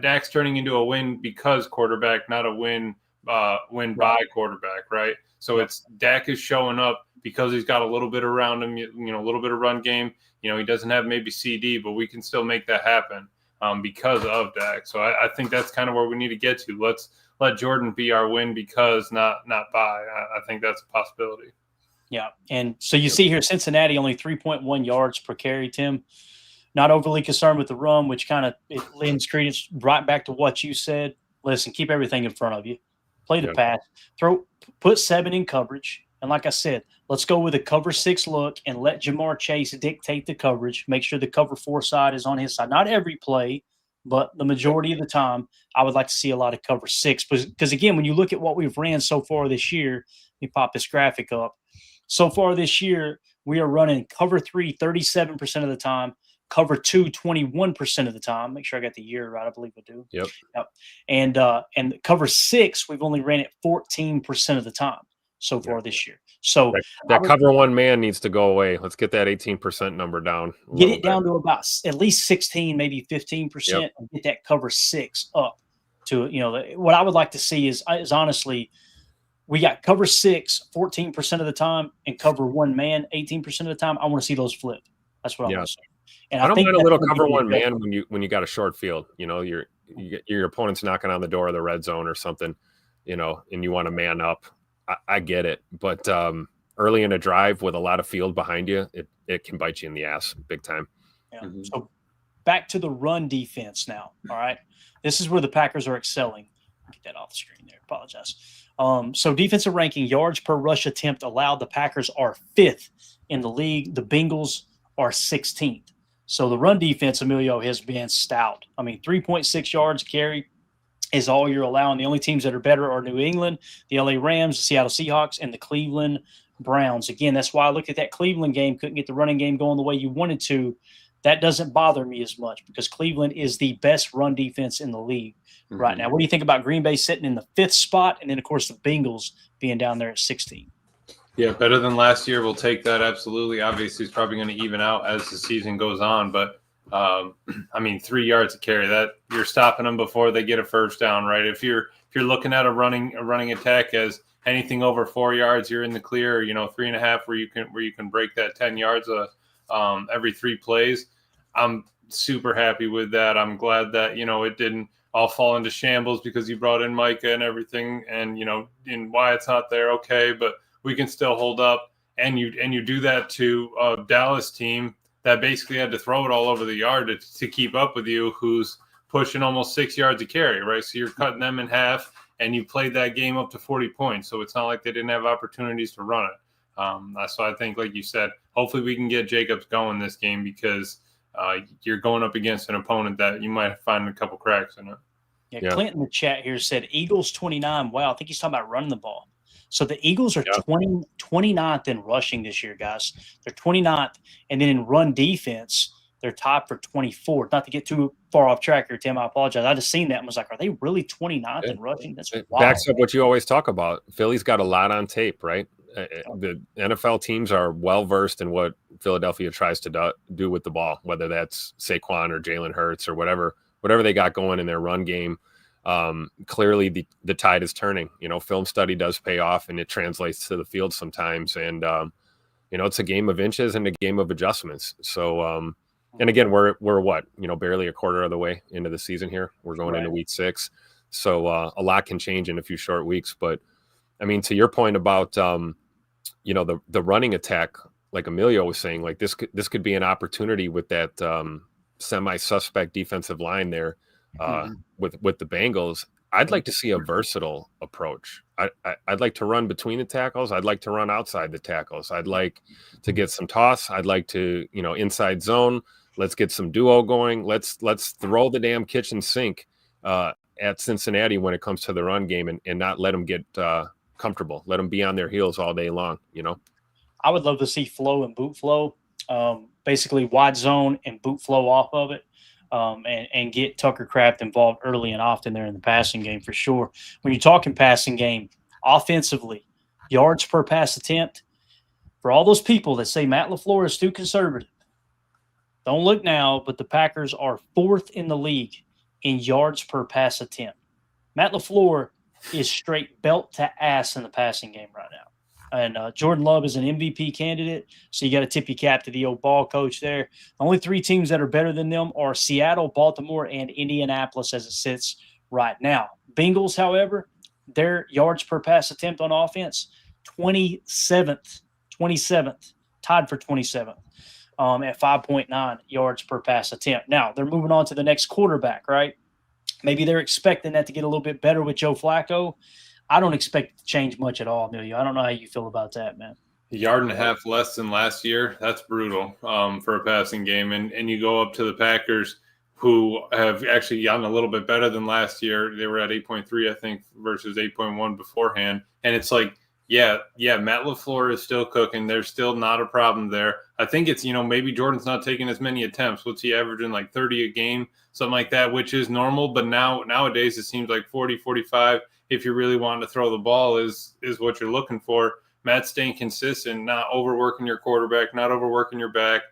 Dak's turning into a win because quarterback, not a win by quarterback, right? So it's Dak is showing up because he's got a little bit around him, a little bit of run game. He doesn't have maybe CD, but we can still make that happen because of Dak. So I think that's kind of where we need to get to. Let's let Jordan be our win because not by. I think that's a possibility. Yeah, and so you see here Cincinnati only 3.1 yards per carry, Tim. Not overly concerned with the run, which kind of it lends credence right back to what you said. Listen, keep everything in front of you. Play the pass. Put 7 in coverage. And like I said, let's go with a cover 6 look and let Jamar Chase dictate the coverage. Make sure the cover 4 side is on his side. Not every play, but the majority of the time, I would like to see a lot of cover 6. Because again, when you look at what we've ran so far this year, let me pop this graphic up. So far this year, we are running cover 3 37% of the time, cover 2 21% of the time. Make sure I got the year right. I believe I do. Yep. And cover 6, we've only ran it 14% of the time so far this year. So that cover 1 man needs to go away. Let's get that 18% number down. Get it down to about at least 16, maybe 15%, and get that cover 6 up to, what I would like to see is honestly, we got cover 6 14% of the time and cover 1 man 18% of the time. I want to see those flip. That's what I want to see. And I don't mind a little cover 1 man when you got a short field. Your opponent's knocking on the door of the red zone or something, and you want to man up. I get it, but early in a drive with a lot of field behind you, it can bite you in the ass big time. Yeah. Mm-hmm. So back to the run defense now. All right, this is where the Packers are excelling. Get that off the screen there. Apologize. So defensive ranking, yards per rush attempt allowed, the Packers are 5th in the league. The Bengals are 16th. So the run defense, Emilio, has been stout. 3.6 yards carry is all you're allowing. The only teams that are better are New England, the LA Rams, the Seattle Seahawks, and the Cleveland Browns. Again, that's why I looked at that Cleveland game, couldn't get the running game going the way you wanted to. That doesn't bother me as much because Cleveland is the best run defense in the league right now. What do you think about Green Bay sitting in the 5th spot and then, of course, the Bengals being down there at 16? Yeah, better than last year. We'll take that, absolutely. Obviously, it's probably going to even out as the season goes on. But, 3 yards to carry, that you're stopping them before they get a first down, right? If you're looking at a running attack as anything over 4 yards, you're in the clear. 3.5 where you can break that 10 yards every 3 plays. I'm super happy with that. I'm glad that it didn't all fall into shambles because you brought in Micah and everything, and and Wyatt's not there. Okay, but we can still hold up, and you do that to a Dallas team that basically had to throw it all over the yard to keep up with you, who's pushing almost 6 yards a carry, right? So you're cutting them in half, and you played that game up to 40 points. So it's not like they didn't have opportunities to run it. So I think, like you said, hopefully we can get Jacobs going this game because you're going up against an opponent that you might find a couple cracks in it. Yeah, Clint in the chat here said Eagles 29. Wow, I think he's talking about running the ball. So the Eagles are 29th in rushing this year, guys. They're 29th. And then in run defense, they're tied for 24th. Not to get too far off track here, Tim, I apologize. I just seen that and was like, are they really 29th in rushing? That's wild. Backs up what you always talk about. Philly's got a lot on tape, right? The NFL teams are well-versed in what Philadelphia tries to do with the ball, whether that's Saquon or Jalen Hurts or whatever they got going in their run game. Clearly the tide is turning. Film study does pay off and it translates to the field sometimes. And, it's a game of inches and a game of adjustments. So, and again, we're what, barely a quarter of the way into the season here. We're going into week 6. So a lot can change in a few short weeks. But to your point about, the running attack, like Emilio was saying, like this could be an opportunity with that semi-suspect defensive line there. With the Bengals, I'd like to see a versatile approach. I'd like to run between the tackles. I'd like to run outside the tackles. I'd like to get some toss. I'd like to, inside zone. Let's get some duo going. Let's throw the damn kitchen sink at Cincinnati when it comes to the run game and not let them get comfortable. Let them be on their heels all day long, I would love to see flow and boot flow, basically wide zone and boot flow off of it. And get Tucker Kraft involved early and often there in the passing game for sure. When you're talking passing game, offensively, yards per pass attempt, for all those people that say Matt LaFleur is too conservative, don't look now, but the Packers are 4th in the league in yards per pass attempt. Matt LaFleur is straight belt to ass in the passing game right now. And Jordan Love is an MVP candidate, so you got to tip your cap to the old ball coach there. The only 3 teams that are better than them are Seattle, Baltimore, and Indianapolis as it sits right now. Bengals, however, their yards per pass attempt on offense, 27th, tied for 27th at 5.9 yards per pass attempt. Now, they're moving on to the next quarterback, right? Maybe they're expecting that to get a little bit better with Joe Flacco. I don't expect it to change much at all, Emilio. I don't know how you feel about that, man. A yard and a half less than last year. That's brutal for a passing game. And you go up to the Packers, who have actually gotten a little bit better than last year. They were at 8.3, I think, versus 8.1 beforehand. And it's like, yeah, Matt LaFleur is still cooking. There's still not a problem there. I think it's, maybe Jordan's not taking as many attempts. What's he averaging, like 30 a game, something like that, which is normal. But nowadays it seems like 40, 45, if you're really wanting to throw the ball, is what you're looking for. Matt staying consistent, not overworking your quarterback, not overworking your back.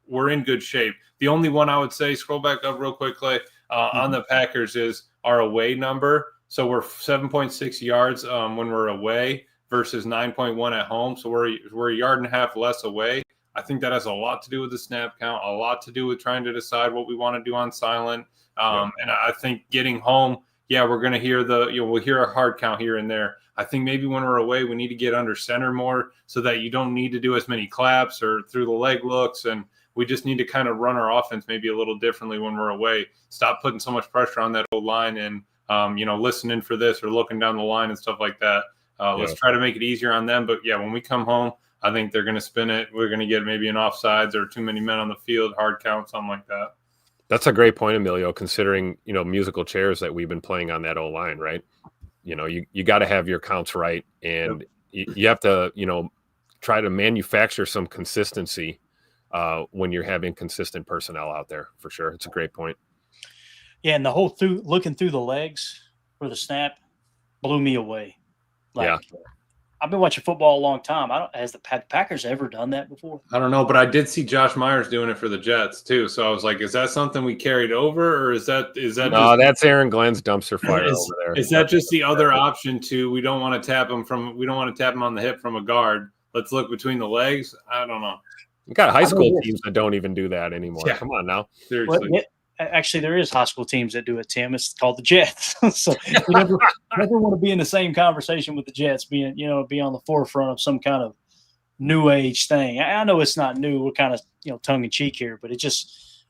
We're in good shape. The only one I would say, scroll back up real quick, Clay, on the Packers is our away number. So we're 7.6 yards when we're away versus 9.1 at home. So we're a yard and a half less away. I think that has a lot to do with the snap count, a lot to do with trying to decide what we want to do on silent. And I think getting home, we're going to hear we'll hear a hard count here and there. I think maybe when we're away, we need to get under center more so that you don't need to do as many claps or through the leg looks. And we just need to kind of run our offense maybe a little differently when we're away. Stop putting so much pressure on that old line and, listening for this or looking down the line and stuff like that. Let's try to make it easier on them. But, when we come home, I think they're going to spin it. We're going to get maybe an offsides or too many men on the field, hard count, something like that. That's a great point, Emilio, considering, musical chairs that we've been playing on that O-line, right? You got to have your counts right. And you have to, try to manufacture some consistency when you're having consistent personnel out there, for sure. It's a great point. Yeah, and the whole looking through the legs for the snap blew me away. I've been watching football a long time. Has the Packers ever done that before? I don't know, but I did see Josh Myers doing it for the Jets too. So I was like, is that something we carried over, or is that? No, that's Aaron Glenn's dumpster fire over there. Is that just the other option too? We don't want to tap him on the hip from a guard. Let's look between the legs. I don't know. You got high school teams that don't even do that anymore. Yeah. Come on now. Seriously. Well, actually, there is high school teams that do it, Tim. It's called the Jets. So you never want to be in the same conversation with the Jets, be on the forefront of some kind of new age thing. I know it's not new. We're kind of, tongue in cheek here, but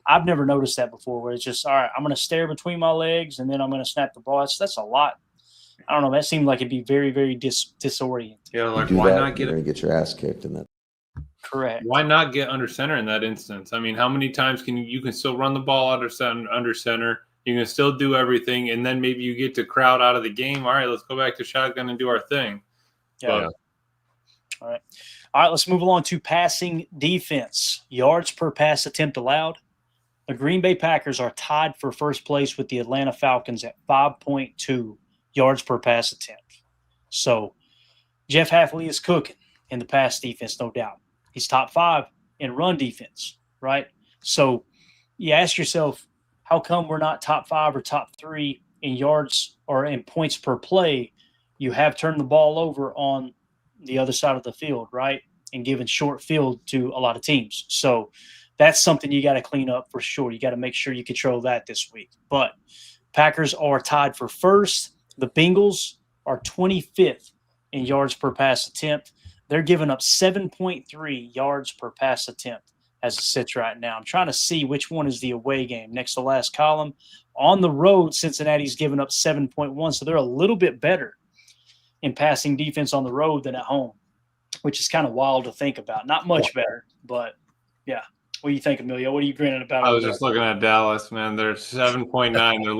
I've never noticed that before where it's just, all right, I'm going to stare between my legs and then I'm going to snap the ball. That's a lot. I don't know. That seemed like it'd be very, very disorienting. Yeah, like why not get your ass kicked in that? Correct. Why not get under center in that instance? I mean, how many times can you can still run the ball under center? You can still do everything, and then maybe you get to crowd out of the game. All right, let's go back to shotgun and do our thing. Yeah. All right. Let's move along to passing defense. Yards per pass attempt allowed. The Green Bay Packers are tied for first place with the Atlanta Falcons at 5.2 yards per pass attempt. So Jeff Hafley is cooking in the pass defense, no doubt. He's top 5 in run defense, right? So you ask yourself, how come we're not top 5 or top 3 in yards or in points per play? You have turned the ball over on the other side of the field, right? And given short field to a lot of teams. So that's something you got to clean up for sure. You got to make sure you control that this week. But Packers are tied for first. The Bengals are 25th in yards per pass attempt. They're giving up 7.3 yards per pass attempt as it sits right now. I'm trying to see which one is the away game. Next to last column. On the road, Cincinnati's giving up 7.1, so they're a little bit better in passing defense on the road than at home, which is kind of wild to think about. Not much better, but yeah. What do you think, Emilio? What are you grinning about? I was just looking at Dallas, man. They're 7.9. They're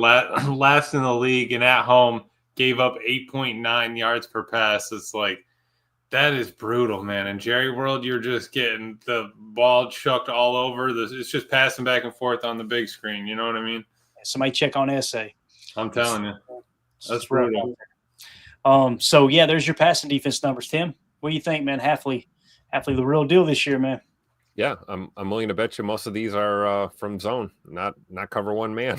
last in the league, and at home gave up 8.9 yards per pass. It's like, that is brutal, man. In Jerry World, you're just getting the ball chucked all over. It's just passing back and forth on the big screen. You know what I mean? Somebody check on essay. I'm telling you. That's brutal. So, yeah, there's your passing defense numbers, Tim. What do you think, man? Hafley the real deal this year, man. Yeah, I'm willing to bet you most of these are from zone, not cover one man,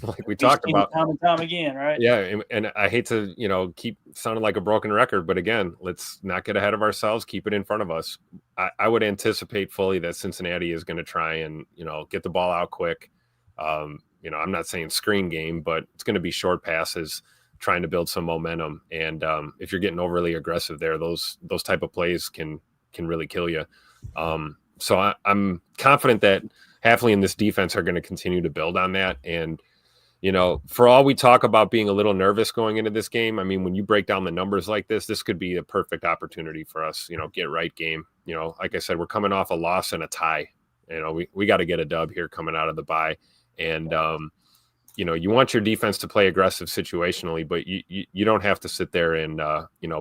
like we We've talked seen it about. time and time again, right? Yeah, and I hate to keep sounding like a broken record, but again, let's not get ahead of ourselves. Keep it in front of us. I would anticipate fully that Cincinnati is going to try and get the ball out quick. I'm not saying screen game, but it's going to be short passes, trying to build some momentum. And if you're getting overly aggressive there, those type of plays can really kill you. So I'm confident that Hafley and this defense are going to continue to build on that. And, for all we talk about being a little nervous going into this game, I mean, when you break down the numbers like this could be a perfect opportunity for us, get right game. Like I said, we're coming off a loss and a tie. We got to get a dub here coming out of the bye. And, you want your defense to play aggressive situationally, but you don't have to sit there and,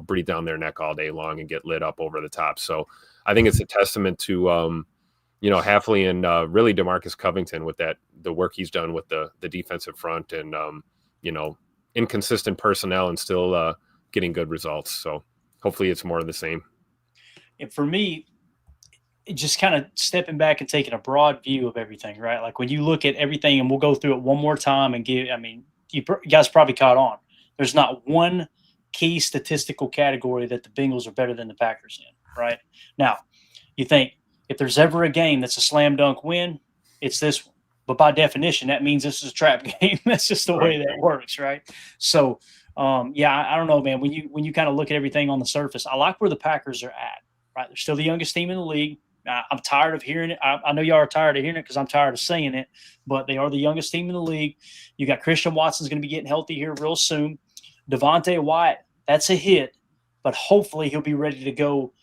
breathe down their neck all day long and get lit up over the top. So I think it's a testament to, Hafley and really DeMarcus Covington with the work he's done with the defensive front and, inconsistent personnel and still getting good results. So hopefully it's more of the same. And for me, just kind of stepping back and taking a broad view of everything, right? Like when you look at everything, and we'll go through it one more time and you guys probably caught on. There's not one key statistical category that the Bengals are better than the Packers in, right? Now, you think if there's ever a game that's a slam dunk win, it's this one. But by definition, that means this is a trap game. That's just the way that works, right? So, I don't know, man. When you kind of look at everything on the surface, I like where the Packers are at, right? They're still the youngest team in the league. I'm tired of hearing it. I know y'all are tired of hearing it because I'm tired of saying it, but they are the youngest team in the league. You got Christian Watson's going to be getting healthy here real soon. Devontae Wyatt, that's a hit, but hopefully he'll be ready to go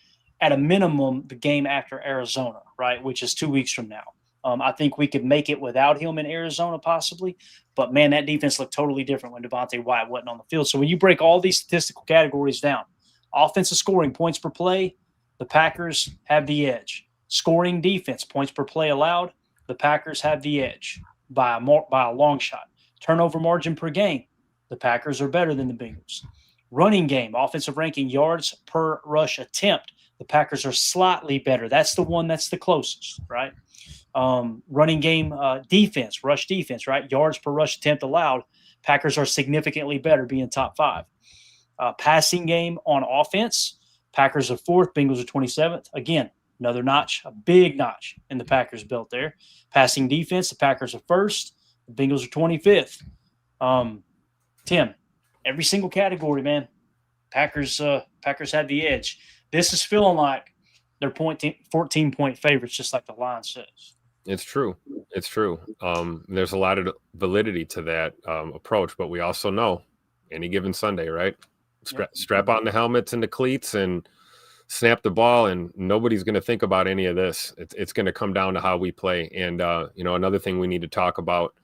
at a minimum the game after Arizona, right, which is 2 weeks from now. I think we could make it without him in Arizona possibly, but, man, that defense looked totally different when Devontae Wyatt wasn't on the field. So when you break all these statistical categories down, offensive scoring, points per play, the Packers have the edge. Scoring defense, points per play allowed, the Packers have the edge by a long shot. Turnover margin per game, the Packers are better than the Bengals. Running game, offensive ranking, yards per rush attempt, the Packers are slightly better. That's the one that's the closest, right? Running game defense, rush defense, right? Yards per rush attempt allowed, Packers are significantly better, being top 5. Passing game on offense, Packers are 4th, Bengals are 27th. Again, another notch, a big notch in the Packers belt there. Passing defense, the Packers are 1st, the Bengals are 25th. Tim, every single category, man, Packers have the edge. This is feeling like they're 14-point favorites, just like the line says. It's true. It's true. There's a lot of validity to that approach, but we also know any given Sunday, right? Strap on the helmets and the cleats and snap the ball, and nobody's going to think about any of this. It's going to come down to how we play. And, another thing we need to talk about,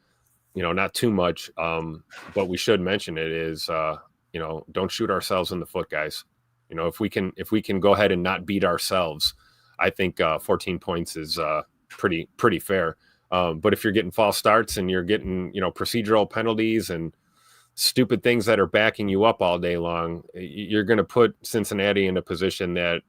not too much, but we should mention it is, don't shoot ourselves in the foot, guys. If we can go ahead and not beat ourselves, I think 14 points is pretty fair. But if you're getting false starts and you're getting, procedural penalties and stupid things that are backing you up all day long, you're going to put Cincinnati in a position that,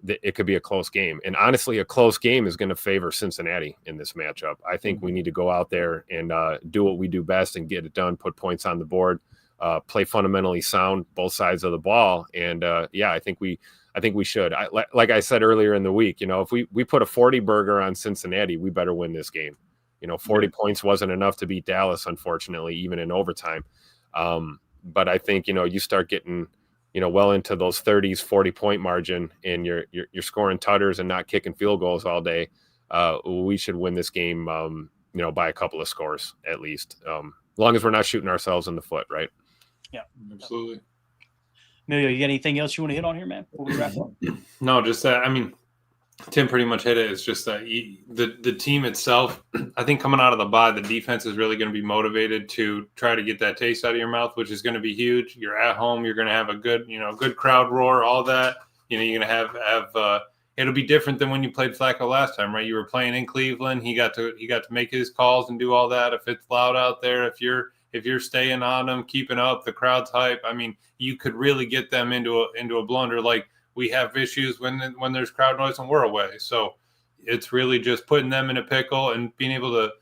it could be a close game. And honestly, a close game is going to favor Cincinnati in this matchup. I think we need to go out there and do what we do best and get it done, put points on the board, play fundamentally sound, both sides of the ball. And I think we should. Like I said earlier in the week, if we put a 40 burger on Cincinnati, we better win this game. 40 points wasn't enough to beat Dallas, unfortunately, even in overtime. But I think, you start getting, well into those 30s, 40-point margin, and you're scoring tutters and not kicking field goals all day. We should win this game, by a couple of scores at least, as long as we're not shooting ourselves in the foot, right? Yeah, absolutely. Emilio, you got anything else you want to hit on here, man, before we wrap up? No, just that. I mean, Tim pretty much hit it. It's just that the team itself, I think coming out of the bye, the defense is really going to be motivated to try to get that taste out of your mouth, which is going to be huge. You're at home. You're going to have a good, good crowd roar, all that. You're going to have it'll be different than when you played Flacco last time, right? You were playing in Cleveland. He got to make his calls and do all that. If it's loud out there, if you're staying on them, keeping up, the crowd's hype. I mean, you could really get them into a blunder. Like, we have issues when there's crowd noise and we're away. So it's really just putting them in a pickle and being able to,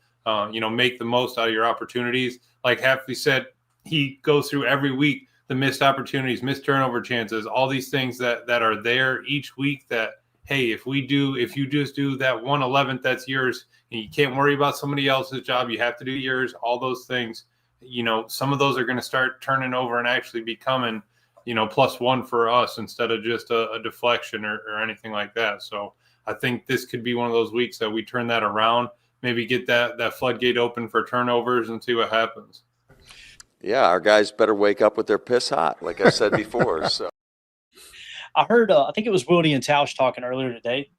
make the most out of your opportunities. Like Hafley said, he goes through every week the missed opportunities, missed turnover chances, all these things that are there each week that, hey, if you just do that 1/11th, that's yours, and you can't worry about somebody else's job. You have to do yours, all those things. Some of those are going to start turning over and actually becoming, +1 for us instead of just a deflection or anything like that. So I think this could be one of those weeks that we turn that around, maybe get that floodgate open for turnovers and see what happens. Yeah, our guys better wake up with their piss hot, like I said before. So I heard, I think it was Wildy and Tausch talking earlier today,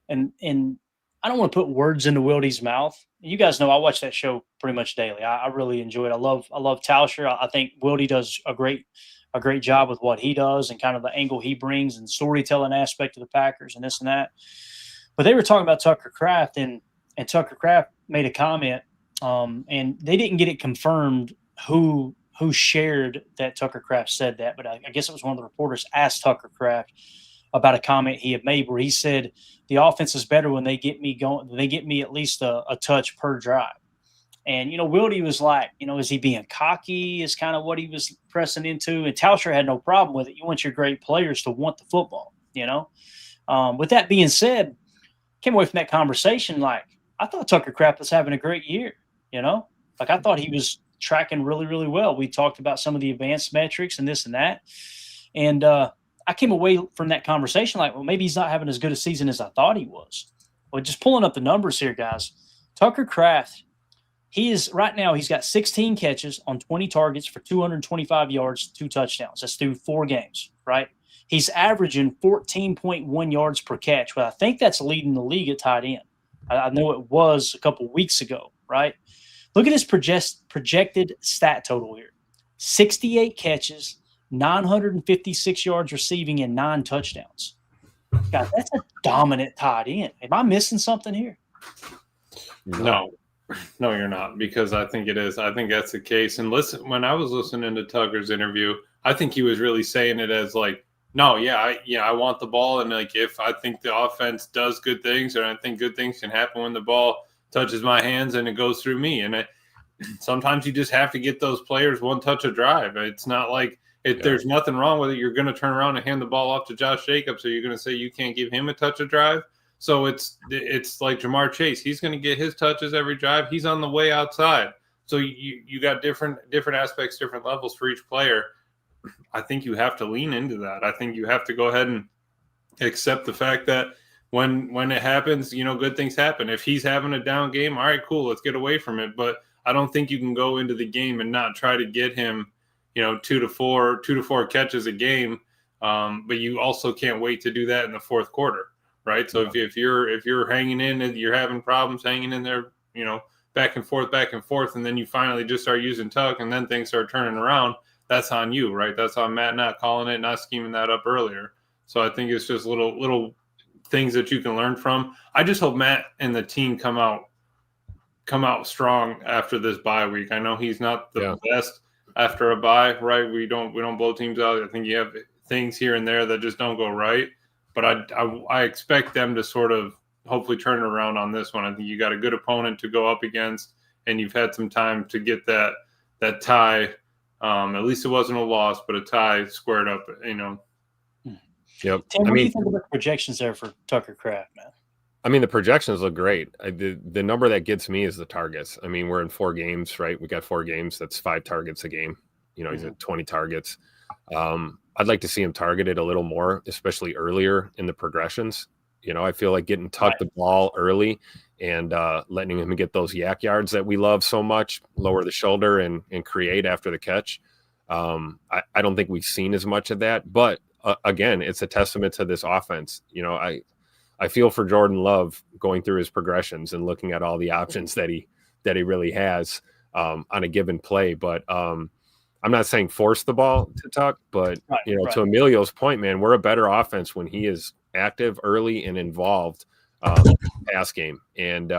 and I don't want to put words into Wildy's mouth. You guys know I watch that show pretty much daily. I really enjoy it. I love Tauscher. I think Wildy does a great job with what he does and kind of the angle he brings and storytelling aspect of the Packers and this and that. But they were talking about Tucker Kraft, and Tucker Kraft made a comment, and they didn't get it confirmed who shared that Tucker Kraft said that, but I guess it was one of the reporters asked Tucker Kraft about a comment he had made where he said the offense is better when they get me going. They get me at least a touch per drive. And, Wildy was like, is he being cocky is kind of what he was pressing into. And Tauscher had no problem with it. You want your great players to want the football, With that being said, came away from that conversation like, I thought Tucker Kraft was having a great year, Like I thought he was tracking really, really well. We talked about some of the advanced metrics and this and that. And I came away from that conversation like, well, maybe he's not having as good a season as I thought he was. Well, just pulling up the numbers here, guys. Tucker Kraft, he's got 16 catches on 20 targets for 225 yards, 2 touchdowns. That's through 4 games, right? He's averaging 14.1 yards per catch. Well, I think that's leading the league at tight end. I know it was a couple weeks ago, right? Look at his projected stat total here. 68 catches, 956 yards receiving, and 9 touchdowns. God, that's a dominant tight end. Am I missing something here? No, you're not, because I think it is. I think that's the case. And listen, when I was listening to Tucker's interview, I think he was really saying it as like, no, I want the ball. And like, if I think the offense does good things, or I think good things can happen when the ball touches my hands and it goes through me. And sometimes you just have to get those players one touch a drive. It's not like there's nothing wrong with it. You're going to turn around and hand the ball off to Josh Jacobs. So you're going to say you can't give him a touch a drive. So it's like Jamar Chase. He's going to get his touches every drive. He's on the way outside. So you got different aspects, different levels for each player. I think you have to lean into that. I think you have to go ahead and accept the fact that when it happens, good things happen. If he's having a down game, all right, cool, let's get away from it. But I don't think you can go into the game and not try to get him, 2 to 4 catches a game. But you also can't wait to do that in the fourth quarter, right? So if you're hanging in and you're having problems hanging in there, back and forth, and then you finally just start using Tuck, and then things start turning around, that's on you, right? That's on Matt not calling it, not scheming that up earlier. So I think it's just little things that you can learn from. I just hope Matt and the team come out strong after this bye week. I know he's not the best after a bye, right? We don't blow teams out. I think you have things here and there that just don't go right, but I expect them to sort of hopefully turn it around on this one. I think you got a good opponent to go up against, and you've had some time to get that tie. At least it wasn't a loss, but a tie squared up, Yep. Tim, what do you think about the projections there for Tucker Kraft, man? I mean, the projections look great. The number that gets me is the targets. I mean, we're in 4 games, right? We got 4 games. That's 5 targets a game. He's at 20 targets. I'd like to see him targeted a little more, especially earlier in the progressions. I feel like getting Tuck the ball early and letting him get those yak yards that we love so much, lower the shoulder and create after the catch. I don't think we've seen as much of that, but again, it's a testament to this offense. I feel for Jordan Love going through his progressions and looking at all the options that he really has on a given play. But I'm not saying force the ball to Tuck, but to Emilio's point, man, we're a better offense when he is active, early, and involved pass game. And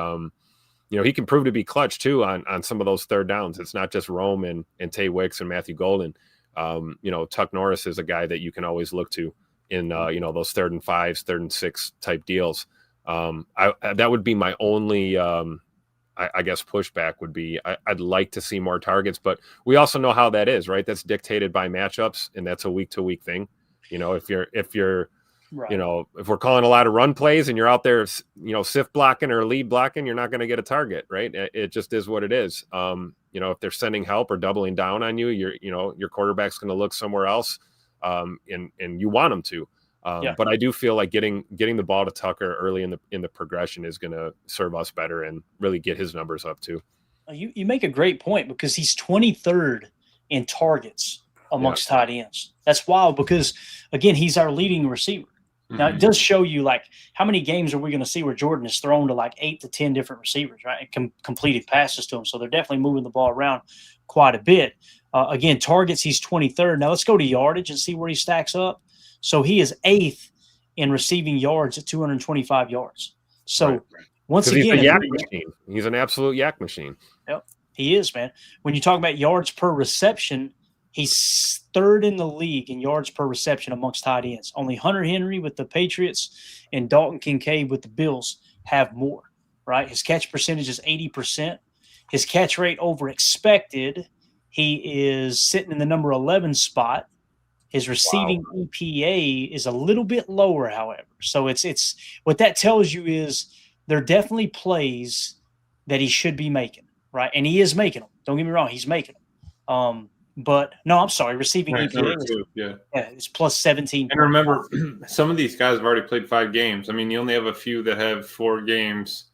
he can prove to be clutch too on some of those third downs. It's not just Rome and Tay Wicks and Matthew Golden. Tuck Norris is a guy that you can always look to in those 3rd and 5s, 3rd and 6 type deals. That would be my only, I guess, pushback would be I'd like to see more targets, but we also know how that is, right? That's dictated by matchups, and that's a week-to-week thing. If you're Right. if we're calling a lot of run plays and you're out there, sift blocking or lead blocking, you're not going to get a target, right? It just is what it is. If they're sending help or doubling down on you, your quarterback's going to look somewhere else, and you want them to. But I do feel like getting the ball to Tucker early in the progression is going to serve us better and really get his numbers up too. You make a great point because he's 23rd in targets amongst tight ends. That's wild because, again, he's our leading receiver. Now, it does show you, like, how many games are we going to see where Jordan is thrown to, like, 8 to 10 different receivers, right, and completed passes to him. So they're definitely moving the ball around quite a bit. Again, targets, he's 23rd. Now, let's go to yardage and see where he stacks up. So he is 8th in receiving yards at 225 yards. So, once again, he's a yak machine. He's an absolute yak machine. Yep, he is, man. When you talk about yards per reception, he's 3rd in the league in yards per reception amongst tight ends. Only Hunter Henry with the Patriots and Dalton Kincaid with the Bills have more, right? His catch percentage is 80%. His catch rate over expected, he is sitting in the number 11 spot. His receiving EPA is a little bit lower, however. So it's what that tells you is there are definitely plays that he should be making, right? And he is making them. Don't get me wrong, he's making them. But no, I'm sorry, receiving EPA it's plus 17. And remember, some of these guys have already played 5 games. I mean, you only have a few that have 4 games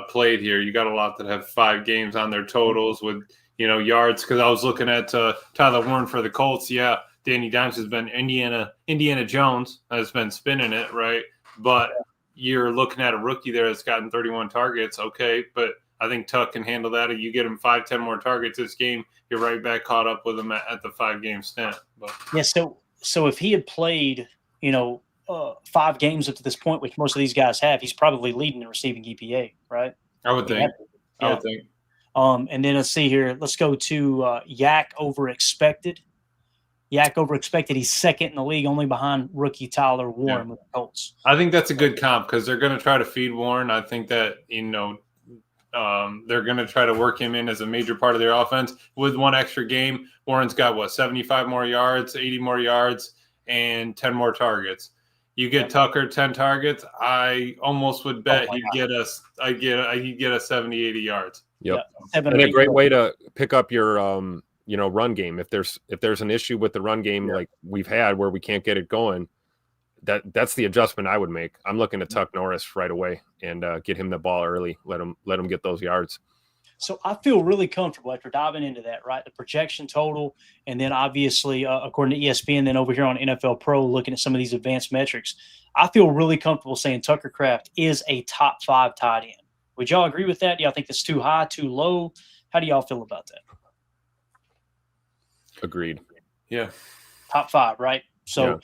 played here. You got a lot that have 5 games on their totals with yards. Because I was looking at Tyler Warren for the Colts. Yeah, Danny Dimes has been Indiana Jones has been spinning it, right? But you're looking at a rookie there that's gotten 31 targets. Okay, but I think Tuck can handle that. If you get him 5-10 more targets this game, you're right back caught up with him at the 5-game stint. But yeah, so if he had played, 5 games up to this point, which most of these guys have, he's probably leading the receiving EPA, right? I would think. I would think. And then let's see here. Let's go to Yak over expected. Yak over expected. He's 2nd in the league, only behind rookie Tyler Warren with the Colts. I think that's a good comp because they're going to try to feed Warren. I think that they're going to try to work him in as a major part of their offense. With 1 extra game, Warren's got 75 more yards, 80 more yards, and 10 more targets. You get Tucker 10 targets, I almost would bet he'd get us 70, 80 yards. Yep. And a great way to pick up your run game. If there's an issue with the run game like we've had where we can't get it going, that's the adjustment I would make. I'm looking to Tuck Norris right away and get him the ball early. Let him get those yards. So I feel really comfortable after diving into that, right? The projection total, and then obviously, according to ESPN, then over here on NFL Pro, looking at some of these advanced metrics, I feel really comfortable saying Tucker Kraft is a top 5 tight end. Would y'all agree with that? Do y'all think that's too high, too low? How do y'all feel about that? Agreed. Yeah. Top 5, right? So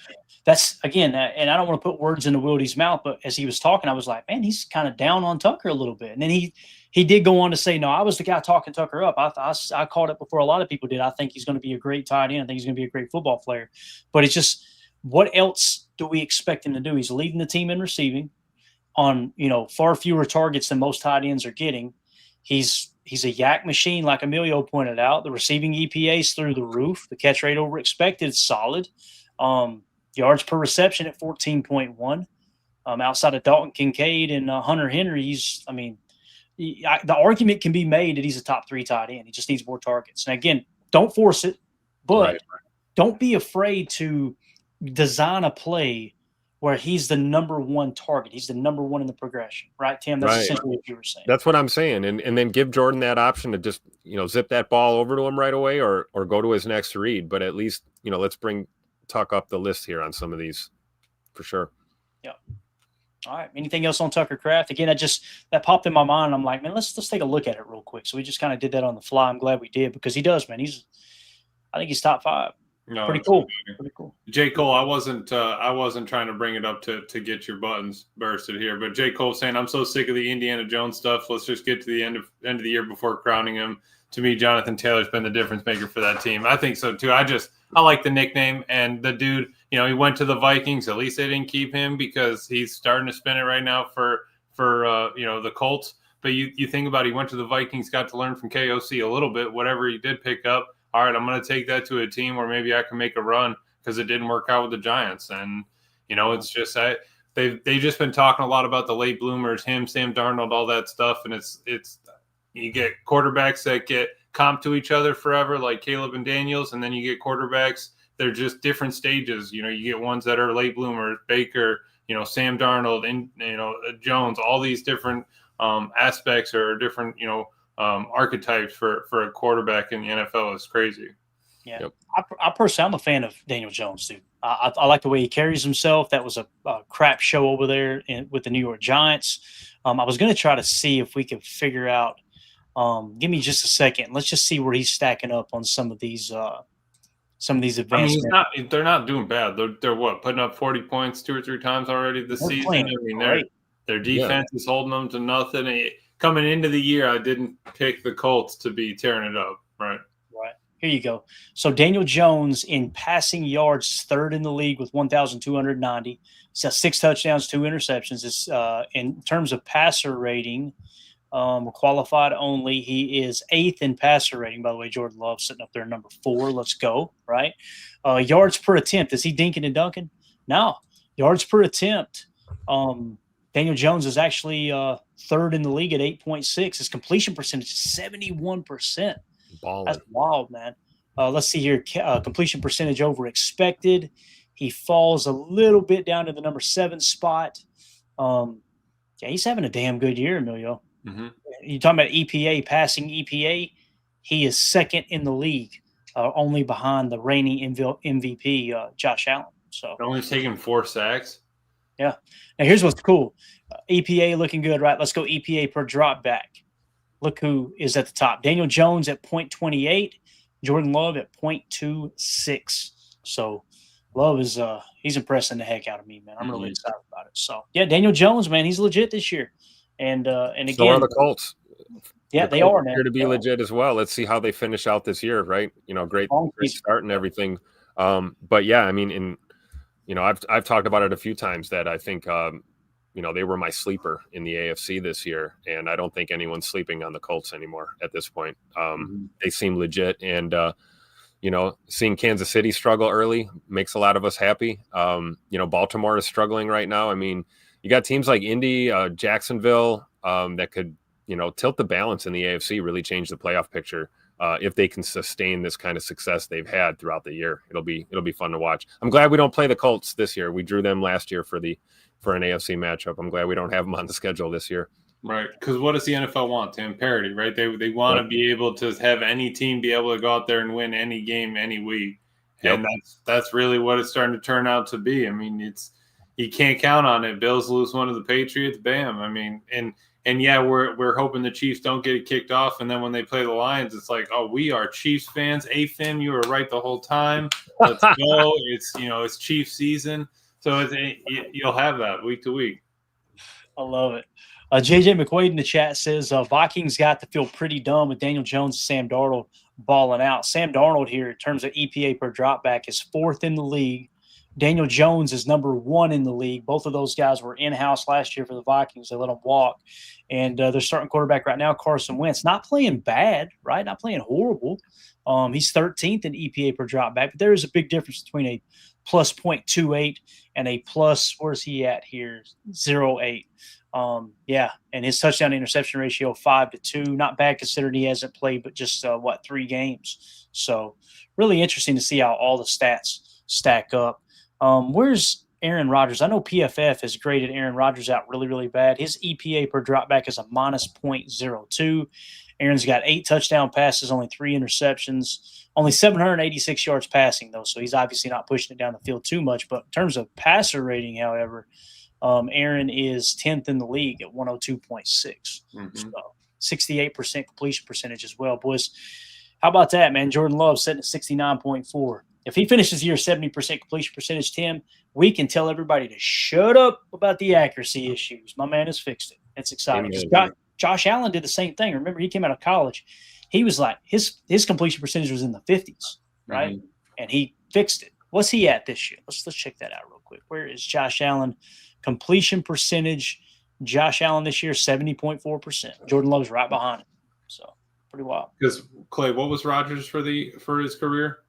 that's, again, and I don't want to put words into Wildy's mouth, but as he was talking, I was like, man, he's kind of down on Tucker a little bit. And then he did go on to say, no, I was the guy talking Tucker up. I called it before a lot of people did. I think he's going to be a great tight end. I think he's going to be a great football player. But it's just, what else do we expect him to do? He's leading the team in receiving on, far fewer targets than most tight ends are getting. He's a yak machine, like Emilio pointed out. The receiving EPA is through the roof. The catch rate over expected is solid. Yards per reception at 14.1. Outside of Dalton Kincaid and Hunter Henry, the argument can be made that he's a top 3 tight end. He just needs more targets. And again, don't force it, but don't be afraid to design a play where he's the number 1 target. He's the number 1 in the progression, right, Tim? That's essentially what you were saying. That's what I'm saying. And then give Jordan that option to just, zip that ball over to him right away or go to his next read. But at least, let's bring Tuck up the list here on some of these for sure. Yeah. All right. Anything else on Tucker Kraft? Again, that popped in my mind. I'm like, man, let's take a look at it real quick. So we just kind of did that on the fly. I'm glad we did because he does, man. I think he's top 5. No, pretty cool. Pretty cool. J. Cole, I wasn't trying to bring it up to get your buttons bursted here, but J. Cole saying, I'm so sick of the Indiana Jones stuff. Let's just get to the end of the year before crowning him. To me, Jonathan Taylor's been the difference maker for that team. I think so too. I like the nickname, and the dude, he went to the Vikings. At least they didn't keep him because he's starting to spin it right now for for the Colts. But you think about it, he went to the Vikings, got to learn from KOC a little bit. Whatever he did pick up, all right, I'm going to take that to a team where maybe I can make a run because it didn't work out with the Giants. And it's just they've just been talking a lot about the late bloomers, him, Sam Darnold, all that stuff, and it's you get quarterbacks that get comped to each other forever, like Caleb and Daniels, and then you get quarterbacks. They're just different stages. You get ones that are late bloomers, Baker, Sam Darnold, and Jones, all these different aspects or different archetypes for a quarterback in the NFL is crazy. Yeah, yep. I personally, I'm a fan of Daniel Jones, dude. I like the way he carries himself. That was a crap show over there with the New York Giants. I was going to try to see if we could figure out. Give me just a second. Let's just see where he's stacking up on some of these advanced. I mean, they're not doing bad. They're what, putting up 40 points 2 or 3 times already this season. I mean, their defense is holding them to nothing. Coming into the year, I didn't pick the Colts to be tearing it up. Right. Here you go. So Daniel Jones in passing yards, third in the league with 1,290. He's got 6 touchdowns, 2 interceptions. It's in terms of passer rating, qualified only. He is 8th in passer rating. By the way, Jordan Love sitting up there number 4. Let's go. Right. Yards per attempt. Is he dinking and dunking? No. Yards per attempt. Daniel Jones is actually third in the league at 8.6. His completion percentage is 71%. Balling. That's wild, man. Let's see here. Completion percentage over expected. He falls a little bit down to the number 7 spot. He's having a damn good year, Emilio. Mm-hmm. You're talking about EPA, passing EPA. He is second in the league, only behind the reigning MVP, Josh Allen. So only taking 4 sacks. Yeah. Now here's what's cool. EPA looking good, right? Let's go EPA per drop back. Look who is at the top. Daniel Jones at 0.28, Jordan Love at 0.26. So Love is he's impressing the heck out of me, man. I'm really excited about it. So yeah, Daniel Jones, man, he's legit this year. And again, so are the Colts. Yeah, they are, man. Here to be legit as well. Let's see how they finish out this year, right? Great start and everything. But yeah, I mean, I've talked about it a few times that I think they were my sleeper in the AFC this year, and I don't think anyone's sleeping on the Colts anymore at this point. They seem legit, and seeing Kansas City struggle early makes a lot of us happy. Baltimore is struggling right now. I mean, you got teams like Indy, Jacksonville that could tilt the balance in the AFC, really change the playoff picture. If they can sustain this kind of success they've had throughout the year, it'll be fun to watch. I'm glad we don't play the Colts this year. We drew them last year for an AFC matchup. I'm glad we don't have them on the schedule this year. Right, because what does the NFL want, Tim? Parity, right? They want to be able to have any team be able to go out there and win any game, any week, and that's really what it's starting to turn out to be. I mean, you can't count on it. Bills lose one of the Patriots, bam. I mean, and yeah, we're hoping the Chiefs don't get it kicked off, and then when they play the Lions, it's like, oh, we are Chiefs fans. AFM, you were right the whole time. Let's go. It's Chiefs season, so you'll have that week to week. I love it. JJ McQuaid in the chat says Vikings got to feel pretty dumb with Daniel Jones and Sam Darnold balling out. Sam Darnold here in terms of EPA per dropback is 4th in the league. Daniel Jones is number 1 in the league. Both of those guys were in-house last year for the Vikings. They let them walk. And their starting quarterback right now, Carson Wentz, not playing bad, right? Not playing horrible. He's 13th in EPA per dropback. But there is a big difference between a plus 0.28 and a plus, where's he at here? 0.8. And his touchdown to interception ratio 5-2, not bad considering he hasn't played but just 3 games. So really interesting to see how all the stats stack up. Where's Aaron Rodgers? I know PFF has graded Aaron Rodgers out really, really bad. His EPA per dropback is a minus 0.02. Aaron's got 8 touchdown passes, only 3 interceptions, only 786 yards passing though, so he's obviously not pushing it down the field too much. But in terms of passer rating, however, Aaron is 10th in the league at 102.6. So 68% completion percentage as well. Boys, how about that, man? Jordan Love sitting at 69.4. If he finishes the year 70% completion percentage, Tim, we can tell everybody to shut up about the accuracy issues. My man has fixed it. It's exciting. Josh Allen did the same thing. Remember, he came out of college. He was like his completion percentage was in the 50s, right? And he fixed it. What's he at this year? Let's check that out real quick. Where is Josh Allen completion percentage Josh Allen this year, 70.4%. Jordan Love's right behind him. So pretty wild. Because Clay, what was Rodgers for his career?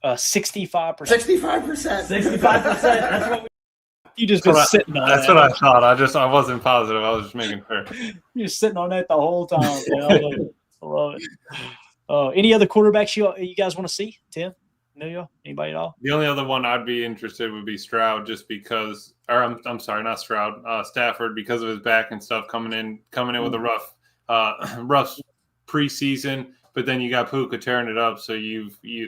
65%. 65%. 65%. That's what you just been sitting on. That's what I thought. I wasn't positive. I was just making sure. You're sitting on that the whole time. Man. I love it. Any other quarterbacks you guys want to see? Tim, Emilio, anybody at all? The only other one I'd be interested would be Stroud, just because. Or I'm sorry, not Stroud. Stafford, because of his back and stuff, coming in with a rough preseason. But then you got Puka tearing it up. So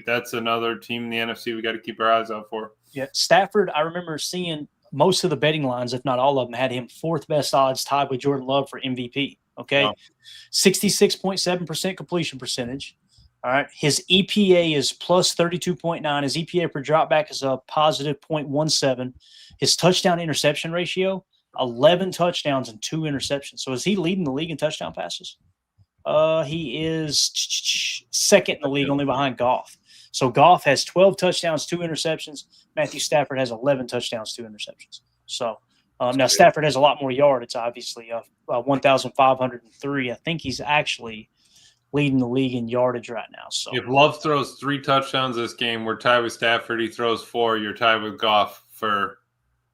that's another team in the NFC we got to keep our eyes out for. Yeah, Stafford. I remember seeing most of the betting lines, if not all of them, had him fourth best odds, tied with Jordan Love for MVP. Okay, wow. 66.7% completion percentage. All right, his EPA is plus 32.9. His EPA per dropback is a positive 0.17. His touchdown interception ratio, 11 touchdowns and 2 interceptions. So is he leading the league in touchdown passes? He is second in the league, only behind Goff. So Goff has 12 touchdowns, 2 interceptions. Matthew Stafford has 11 touchdowns, 2 interceptions. So now Stafford has a lot more yardage, obviously, 1,503. I think he's actually leading the league in yardage right now. So if Love throws 3 touchdowns this game, we're tied with Stafford. He throws 4, you're tied with Goff for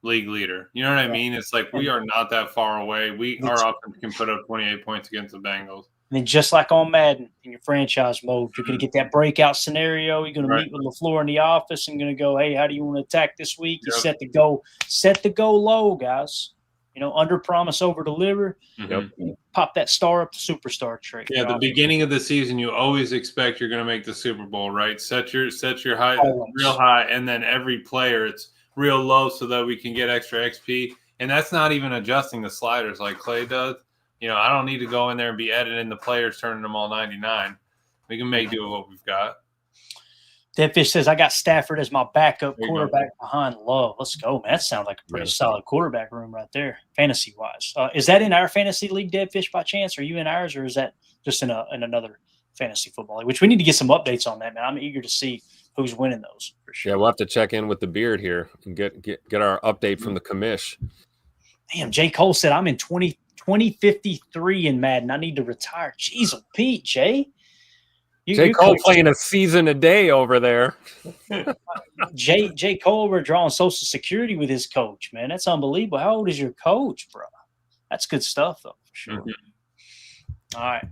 league leader. You know what I mean? It's like we are not that far away. Our offense can put up 28 points against the Bengals. And then just like on Madden, in your franchise mode, you're going to get that breakout scenario. You're going to meet with LaFleur in the office and going to go, hey, how do you want to attack this week? You set the goal low, guys. Under promise, over deliver. Pop that star up the superstar trait. Yeah, the beginning of the season, you always expect you're going to make the Super Bowl, right? Set your high real high, and then every player it's real low so that we can get extra XP. And that's not even adjusting the sliders like Clay does. I don't need to go in there and be editing the players, turning them all 99. We can make do with what we've got. Dead Fish says, I got Stafford as my backup quarterback behind Love. Let's go, man. That sounds like a pretty solid quarterback room right there, fantasy-wise. Is that in our fantasy league, Dead Fish, by chance? Are you in ours, or is that just in another fantasy football league? Which we need to get some updates on that, man. I'm eager to see who's winning those for sure. Yeah, we'll have to check in with the beard here and get our update from the commish. Damn, J. Cole said, I'm in 2053 in Madden. I need to retire. Jeez, Pete, Jay. J. Cole playing a season a day over there. J. Cole, we're drawing Social Security with his coach, man. That's unbelievable. How old is your coach, bro? That's good stuff, though, for sure. All right.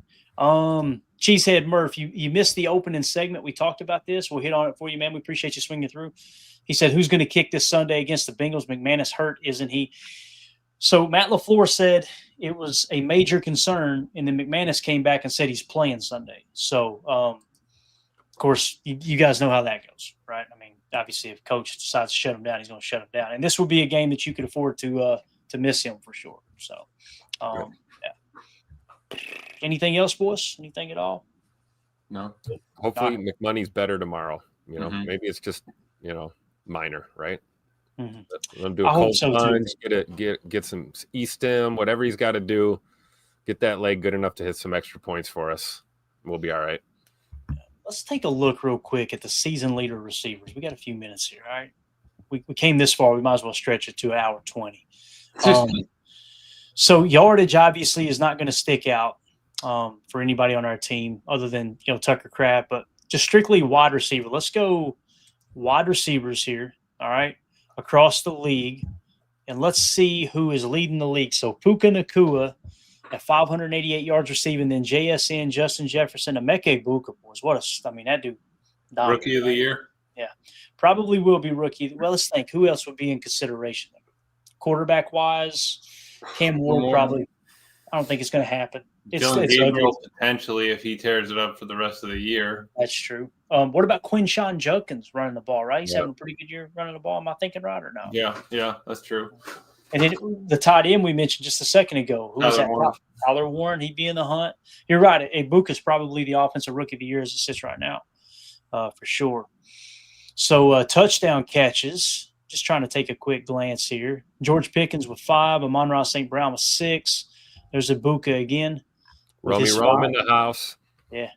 Cheesehead Murph, you missed the opening segment. We talked about this. We'll hit on it for you, man. We appreciate you swinging through. He said, who's going to kick this Sunday against the Bengals? McManus hurt, isn't he? So Matt LaFleur said it was a major concern, and then McManus came back and said he's playing Sunday. So, of course, you guys know how that goes, right? I mean, obviously, if coach decides to shut him down, he's going to shut him down. And this would be a game that you could afford to miss him for sure. So, yeah. Anything else, boys? Anything at all? No. Hopefully, McMoney's better tomorrow. Maybe it's just minor, right? Let him do a cold plunge, get some E-stim, whatever he's got to do. Get that leg good enough to hit some extra points for us. We'll be all right. Let's take a look real quick at the season leader receivers. We got a few minutes here, all right? We came this far. We might as well stretch it to an hour 20. So yardage obviously is not going to stick out for anybody on our team other than Tucker Kraft, but just strictly wide receiver. Let's go wide receivers here, all right, across the league, and let's see who is leading the league. So Puka Nacua at 588 yards receiving, then JSN, Justin Jefferson, Emeka Egbuka, boys. That dude. Rookie of the year? Yeah. Probably will be rookie. Well, let's think. Who else would be in consideration? Quarterback-wise, Cam Ward probably. I don't think it's going to happen. Dylan Gabriel potentially if he tears it up for the rest of the year. That's true. What about Quinshawn Judkins running the ball, right? He's having a pretty good year running the ball. Am I thinking right or no? Yeah, that's true. And then the tight end we mentioned just a second ago. Who was that? Tyler Warren. He'd be in the hunt. You're right. Egbuka's probably the offensive rookie of the year as it sits right now, for sure. So touchdown catches. Just trying to take a quick glance here. George Pickens with 5. Amon-Ra St. Brown with 6. There's Egbuka again. Rome in the house. Yeah.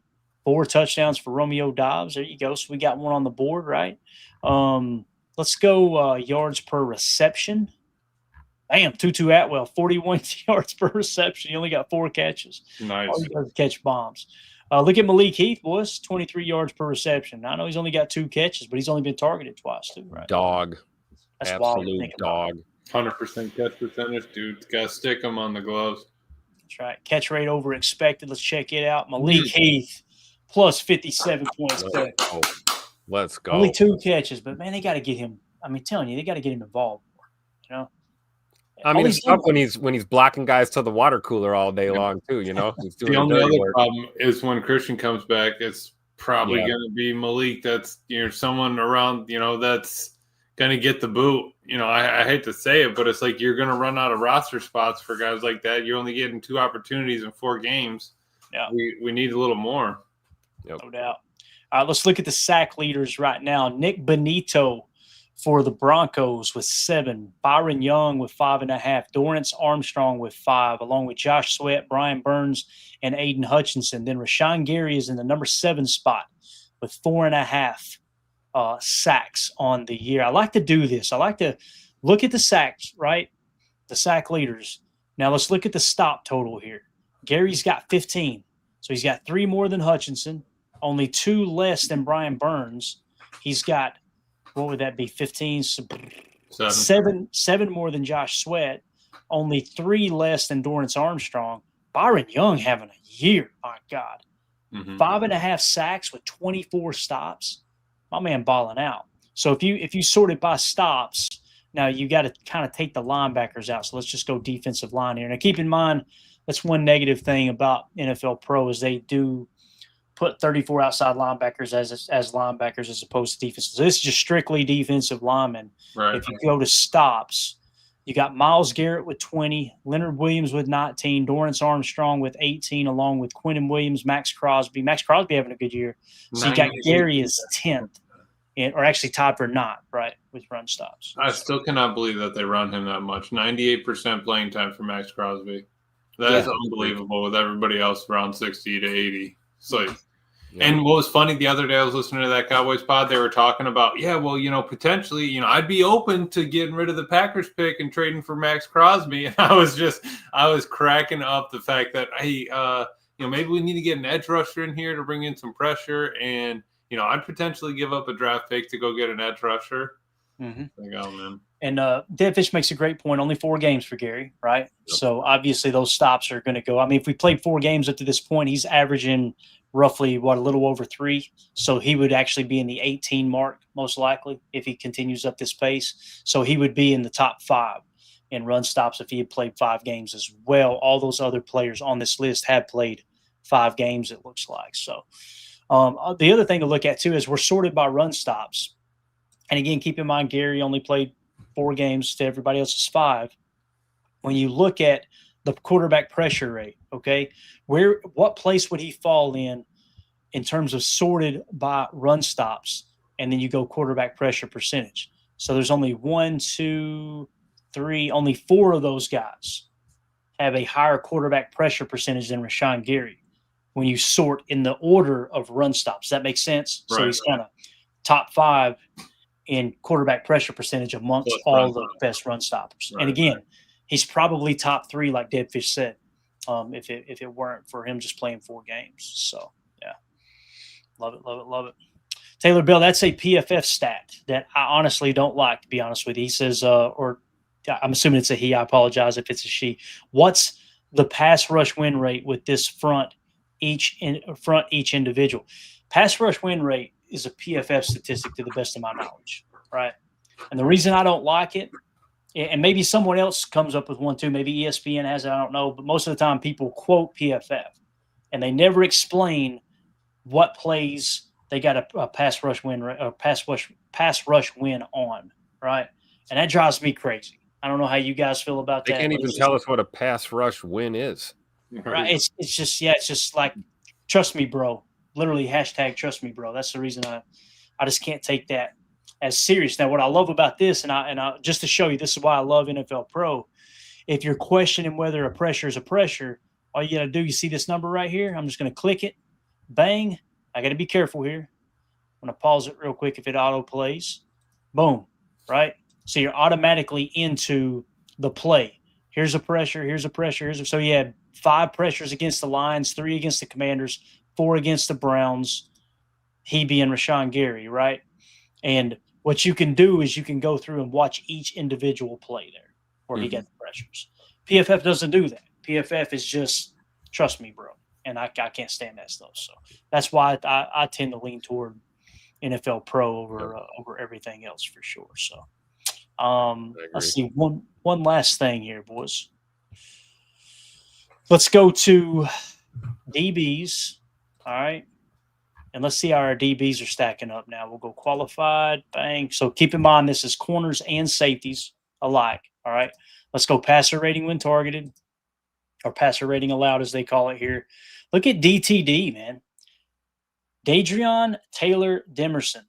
4 touchdowns for Romeo Dobbs. There you go. So we got one on the board, right? Let's go yards per reception. Bam, Tutu Atwell, 41 yards per reception. He only got 4 catches. Nice. All he does is catch bombs. Look at Malik Heath, boys, 23 yards per reception. Now, I know he's only got 2 catches, but he's only been targeted twice too, right? Dog. That's Absolute dog. 100% catch percentage, dude. Got to stick him on the gloves. That's right. Catch rate over expected. Let's check it out. Malik Heath plus 57 points. Let's go. Only 2 catches, but man, they got to get him. I mean, telling you, they got to get him involved more. You know. I mean, it's tough when he's blocking guys to the water cooler all day long too. You know, he's doing the only other work. problem is when Christian comes back, it's probably going to be Malik. That's someone around that's going to get the boot. I hate to say it, but it's like you're going to run out of roster spots for guys like that. You're only getting 2 opportunities in 4 games. Yeah, we need a little more. Yep. No doubt. All right, let's look at the sack leaders right now. Nick Benito for the Broncos with 7, Byron Young with 5.5, Dorrance Armstrong with 5, along with Josh Sweat, Brian Burns, and Aiden Hutchinson. Then Rashawn Gary is in the number 7 spot with 4.5 sacks on the year. I like to do this. I like to look at the sacks, right? The sack leaders. Now let's look at the stop total here. Gary's got 15, so he's got 3 more than Hutchinson, only 2 less than Brian Burns. He's got, what would that be, 15? 7 more than Josh Sweat, only 3 less than Dorrance Armstrong. Byron Young having a year, my God. 5.5 sacks with 24 stops. My man balling out. So if you sort it by stops, now you got to kind of take the linebackers out. So let's just go defensive line here. Now keep in mind, that's one negative thing about NFL Pro is they do put 34 outside linebackers as linebackers as opposed to defense. So this is just strictly defensive linemen. Right. If you go to stops, you got Myles Garrett with 20, Leonard Williams with 19, Dorrance Armstrong with 18, along with Quentin Williams, Max Crosby. Max Crosby having a good year. So you got Gary as 10th, or actually tied for 9th, right, with run stops. I still cannot believe that they run him that much. 98% playing time for Max Crosby. That is unbelievable with everybody else around 60 to 80. So, and what was funny the other day, I was listening to that Cowboys pod. They were talking about, potentially, I'd be open to getting rid of the Packers pick and trading for Max Crosby. And I was cracking up the fact that, hey, maybe we need to get an edge rusher in here to bring in some pressure. And, I'd potentially give up a draft pick to go get an edge rusher. Like, oh, man. And Deadfish makes a great point. Only 4 games for Gary, right? Yep. So obviously those stops are going to go. I mean, if we played 4 games up to this point, he's averaging roughly a little over 3. So he would actually be in the 18 mark most likely if he continues up this pace. So he would be in the top 5 in run stops if he had played 5 games as well. All those other players on this list have played 5 games, it looks like. So the other thing to look at too is we're sorted by run stops. And again, keep in mind Gary only played 4 games to everybody else's 5. When you look at the quarterback pressure rate, okay, what place would he fall in terms of sorted by run stops? And then you go quarterback pressure percentage. So there's only 1, 2, 3, only 4 of those guys have a higher quarterback pressure percentage than Rashawn Gary when you sort in the order of run stops. Does that make sense? Right. So he's kind of top 5 in quarterback pressure percentage amongst all the best run stoppers. Right, and again, he's probably top 3, like Deadfish said, if it weren't for him just playing 4 games. So, yeah. Love it, love it, love it. Taylor Bell, that's a PFF stat that I honestly don't like, to be honest with you. He says, or I'm assuming it's a he. I apologize if it's a she. What's the pass rush win rate with this front each individual? Pass rush win rate is a PFF statistic to the best of my knowledge, right? And the reason I don't like it, and maybe someone else comes up with one too, maybe ESPN has it, I don't know, but most of the time people quote PFF, and they never explain what plays they got a pass rush win or pass rush win on, right? And that drives me crazy. I don't know how you guys feel about that. They can't even tell us what a pass rush win is. Right? It's just like, trust me, bro. Literally hashtag trust me, bro. That's the reason I just can't take that as serious. Now, what I love about this, and I just to show you, this is why I love NFL Pro. If you're questioning whether a pressure is a pressure, all you got to do, you see this number right here? I'm just going to click it. Bang. I got to be careful here. I'm going to pause it real quick if it auto plays. Boom. Right? So you're automatically into the play. Here's a pressure, here's a pressure, so he had 5 pressures against the Lions, 3 against the Commanders, 4 against the Browns, he being Rashawn Gary, right? And what you can do is you can go through and watch each individual play there where he got the pressures. PFF doesn't do that. PFF is just, trust me, bro. And I can't stand that stuff. So that's why I tend to lean toward NFL Pro over everything else for sure. So let's see one last thing here, boys. Let's go to DBs. All right. And let's see how our DBs are stacking up now. We'll go qualified. Bang. So keep in mind, this is corners and safeties alike. All right. Let's go passer rating when targeted, or passer rating allowed, as they call it here. Look at DTD, man. Dadrion Taylor Demerson.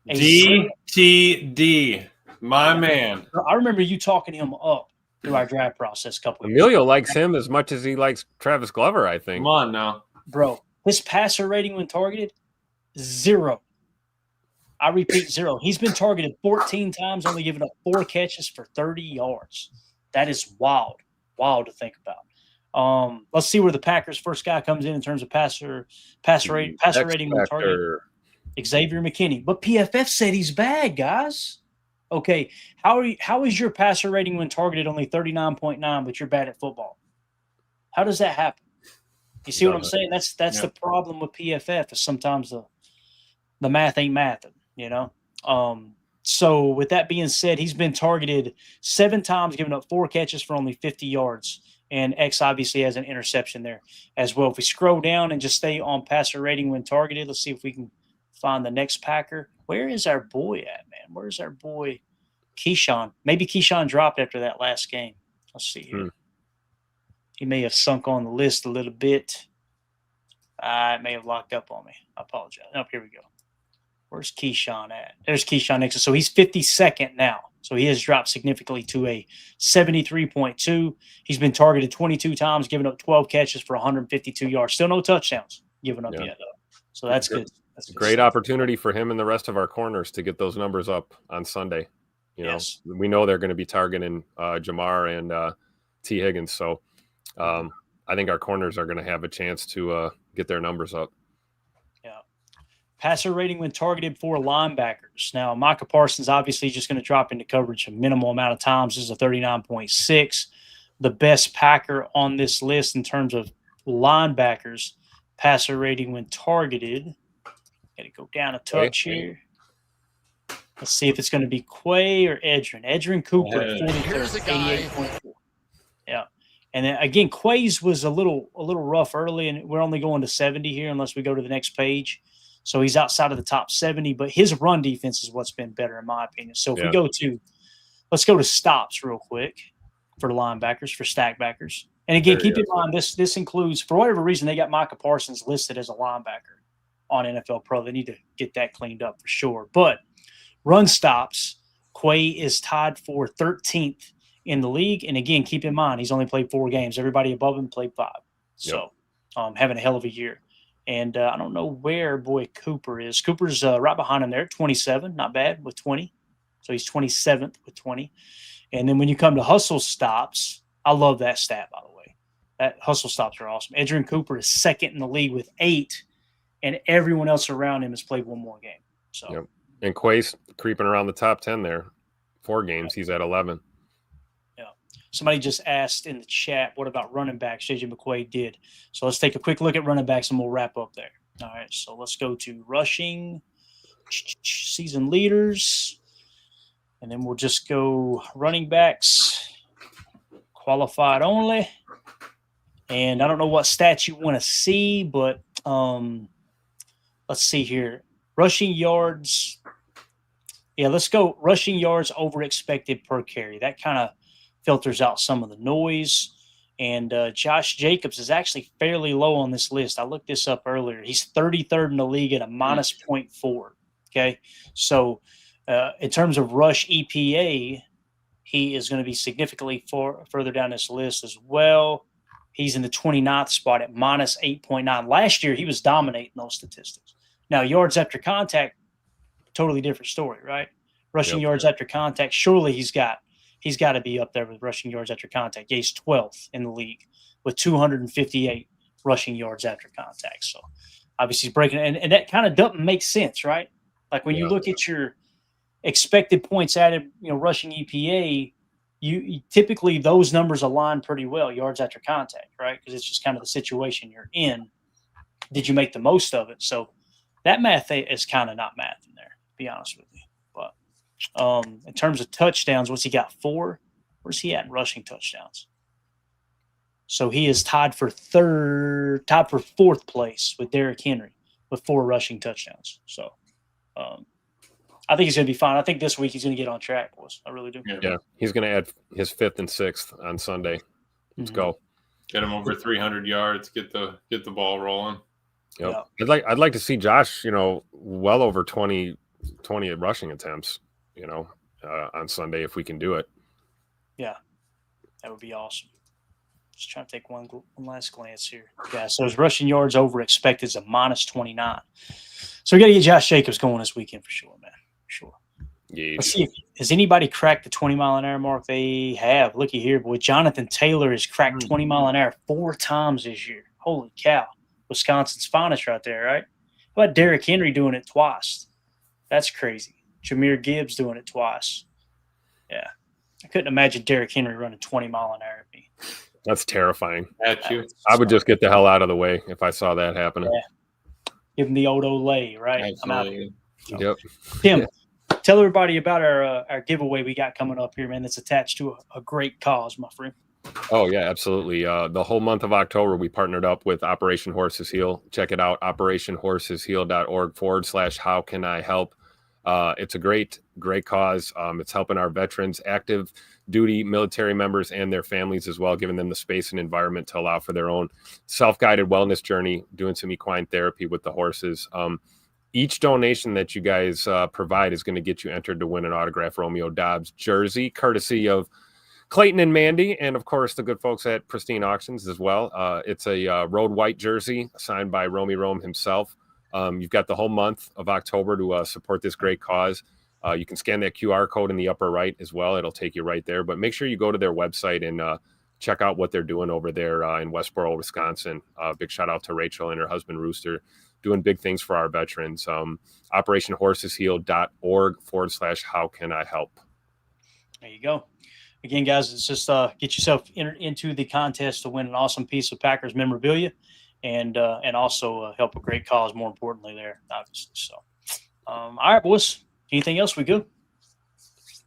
DTD. My man. I remember you talking him up through our draft process a couple of Emilio likes him as much as he likes Travis Glover, I think. Come on now. Bro, his passer rating when targeted, 0. I repeat, 0. He's been targeted 14 times, only giving up 4 catches for 30 yards. That is wild to think about. Let's see where the Packers' first guy comes in terms of passer rating when targeted. Xavier McKinney. But PFF said he's bad, guys. Okay, how is your passer rating when targeted only 39.9, but you're bad at football? How does that happen? You see what I'm saying? That's the problem with PFF, is sometimes the math ain't mathing, you know? So with that being said, he's been targeted 7 times, giving up 4 catches for only 50 yards. And X obviously has an interception there as well. If we scroll down and just stay on passer rating when targeted, let's see if we can find the next Packer. Where is our boy at, man? Where's our boy Keyshawn? Maybe Keyshawn dropped after that last game. Let's see here. He may have sunk on the list a little bit. It may have locked up on me. I apologize. Oh, here we go. Where's Keyshawn at? There's Keyshawn next. So he's 52nd now. So he has dropped significantly to a 73.2. He's been targeted 22 times, giving up 12 catches for 152 yards. Still no touchdowns given up yet, though. So that's good. That's a great opportunity for him and the rest of our corners to get those numbers up on Sunday. You know, we know they're going to be targeting Jamar and T. Higgins. So I think our corners are going to have a chance to get their numbers up. Passer rating when targeted for linebackers. Now, Micah Parsons obviously just going to drop into coverage a minimal amount of times. This is a 39.6. The best Packer on this list in terms of linebackers, passer rating when targeted. Got to go down a touch here. Let's see if it's going to be Quay or Edrin. Edrin Cooper at 88.4. Yeah. And then again, Quay's was a little rough early, and we're only going to 70 here unless we go to the next page. So he's outside of the top 70, but his run defense is what's been better in my opinion. So if we go to, let's go to stops real quick for linebackers, for stack backers. And again, keep in mind, this includes, for whatever reason, they got Micah Parsons listed as a linebacker on NFL Pro. They need to get that cleaned up for sure. But run stops, Quay is tied for 13th in the league. And again, keep in mind, he's only played 4 games. Everybody above him played 5. So having a hell of a year. And I don't know where boy Cooper is. Cooper's right behind him there, 27, not bad, with 20. So he's 27th with 20. And then when you come to hustle stops, I love that stat, by the way. That hustle stops are awesome. Edrin Cooper is 2nd in the league with 8, and everyone else around him has played 1 more game. So, And Quay's creeping around the top 10 there. 4 games, he's at 11. Somebody just asked in the chat, what about running backs? JJ McQuaid did. So let's take a quick look at running backs and we'll wrap up there. All right, so let's go to rushing, season leaders, and then we'll just go running backs, qualified only. And I don't know what stats you want to see, but let's see here. Rushing yards. Yeah, let's go rushing yards over expected per carry. That kind of filters out some of the noise. And Josh Jacobs is actually fairly low on this list. I looked this up earlier. He's 33rd in the league at a minus 0.4. Okay. So in terms of rush EPA, he is going to be significantly further down this list as well. He's in the 29th spot at minus 8.9. Last year, he was dominating those statistics. Now, yards after contact, totally different story, right? Rushing yards after contact, surely he's got he's got to be up there with rushing yards after contact. Yeah, he's 12th in the league with 258 rushing yards after contact. So obviously he's breaking it. And that kind of doesn't make sense, right? Like when you look at your expected points added, rushing EPA, you typically those numbers align pretty well, yards after contact, right? Because it's just kind of the situation you're in. Did you make the most of it? So that math is kind of not math in there, to be honest with you. But in terms of touchdowns, what's he got? 4? Where's he at in rushing touchdowns? So he is tied for 4th place with Derrick Henry with 4 rushing touchdowns. So I think he's going to be fine. I think this week he's going to get on track, boys. I really do. Yeah, he's going to add his 5th and 6th on Sunday. Let's go. Get him over 300 yards. Get the ball rolling. Yep. I'd like to see Josh, well over 20 rushing attempts, on Sunday if we can do it. Yeah, that would be awesome. Just trying to take one last glance here. Yeah, so his rushing yards over expected is a -29. So we got to get Josh Jacobs going this weekend for sure, man. For sure. Yeah. Let's see has anybody cracked the 20-mile-an-hour mark? They have. Looky here, boy. Jonathan Taylor has cracked 20-mile-an-hour 4 times this year. Holy cow. Wisconsin's finest right there, right? How about Derrick Henry doing it twice? That's crazy. Jahmyr Gibbs doing it twice. Yeah. I couldn't imagine Derrick Henry running 20-mile-an-hour at me. That's terrifying. At you. I would just get the hell out of the way if I saw that happening. Yeah. Give him the old Olay, right? Absolutely. I'm out of here. So, Yep. Tim, tell everybody about our giveaway we got coming up here, man, that's attached to a great cause, my friend. Oh, yeah, absolutely. The whole month of October, we partnered up with Operation Horses Heal. Check it out, operationhorsesheal.org/how can I help. It's a great cause. It's helping our veterans, active duty military members and their families as well, giving them the space and environment to allow for their own self-guided wellness journey, doing some equine therapy with the horses. Each donation that you guys provide is going to get you entered to win an autographed Romeo Dobbs jersey, courtesy of Clayton and Mandy, and of course the good folks at Pristine Auctions as well. It's a road white jersey signed by Romy Rome himself. You've got the whole month of October to support this great cause. You can scan that QR code in the upper right as well. It'll take you right there. But make sure you go to their website and check out what they're doing over there in Westboro, Wisconsin. Big shout out to Rachel and her husband Rooster, doing big things for our veterans. OperationHorsesHeal.org/how can I help. There you go. Again, guys, it's just get yourself into the contest to win an awesome piece of Packers memorabilia, and also help a great cause. More importantly, there obviously. So, all right, boys. Anything else? We good?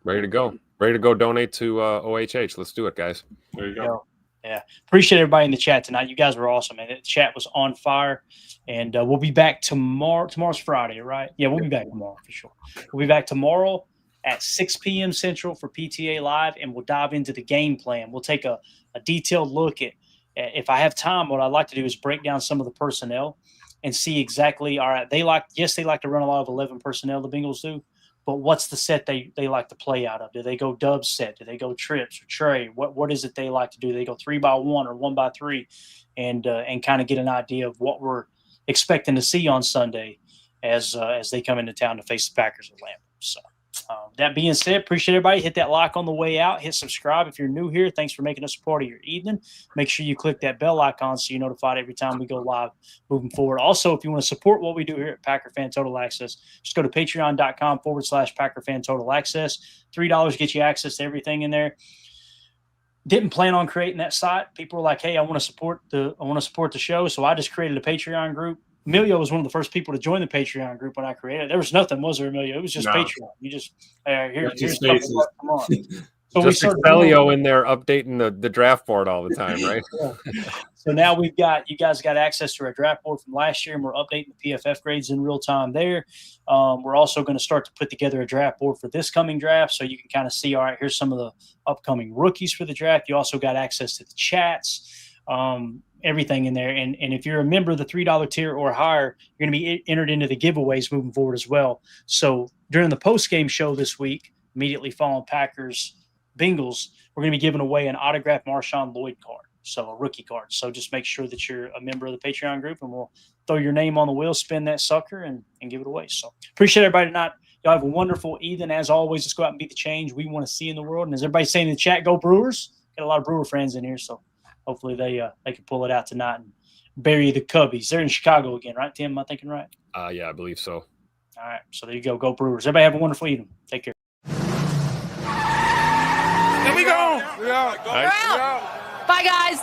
Ready to go. Ready to go donate to OHH. Let's do it, guys. There you go. Yeah. Appreciate everybody in the chat tonight. You guys were awesome, man. The chat was on fire. And we'll be back tomorrow. Tomorrow's Friday, right? Yeah, we'll be back tomorrow for sure. We'll be back tomorrow at 6 p.m. Central for PTA Live, and we'll dive into the game plan. We'll take a detailed look at, if I have time, what I'd like to do is break down some of the personnel and see exactly, all right, they like to run a lot of 11 personnel, the Bengals do, but what's the set they like to play out of? Do they go dub set? Do they go trips or tray? What is it they like to do? Do they go 3x1 or 1x3 and kind of get an idea of what we're expecting to see on Sunday as they come into town to face the Packers at Lambeau. So that being said, appreciate everybody. Hit that like on the way out. Hit subscribe if you're new here. Thanks for making us a part of your evening. Make sure you click that bell icon so you're notified every time we go live moving forward. Also, if you want to support what we do here at Packer Fan Total Access, just go to patreon.com/Packer Fan Total Access. $3 gets you access to everything in there. Didn't plan on creating that site. People were like, hey, I want to support the show. So I just created a Patreon group. Emilio was one of the first people to join the Patreon group when I created it. There was nothing, was there, Emilio? It was just Patreon. You just here's come on. So just Emilio in there updating the draft board all the time, right? So now you guys got access to our draft board from last year, and we're updating the PFF grades in real time there. We're also going to start to put together a draft board for this coming draft, so you can kind of see, all right, here's some of the upcoming rookies for the draft. You also got access to the chats. Everything in there. And if you're a member of the $3 tier or higher, you're going to be entered into the giveaways moving forward as well. So during the post-game show this week, immediately following Packers Bengals, we're going to be giving away an autographed Marshawn Lloyd card, so a rookie card. So just make sure that you're a member of the Patreon group, and we'll throw your name on the wheel, spin that sucker, and give it away. So appreciate everybody tonight. Y'all have a wonderful evening. As always, let's go out and be the change we want to see in the world. And as everybody's saying in the chat, go Brewers. Got a lot of Brewer friends in here, so hopefully they can pull it out tonight and bury the Cubbies. They're in Chicago again, right, Tim? Am I thinking right? Yeah, I believe so. All right, so there you go. Go Brewers. Everybody have a wonderful evening. Take care. There we go. Bye, guys.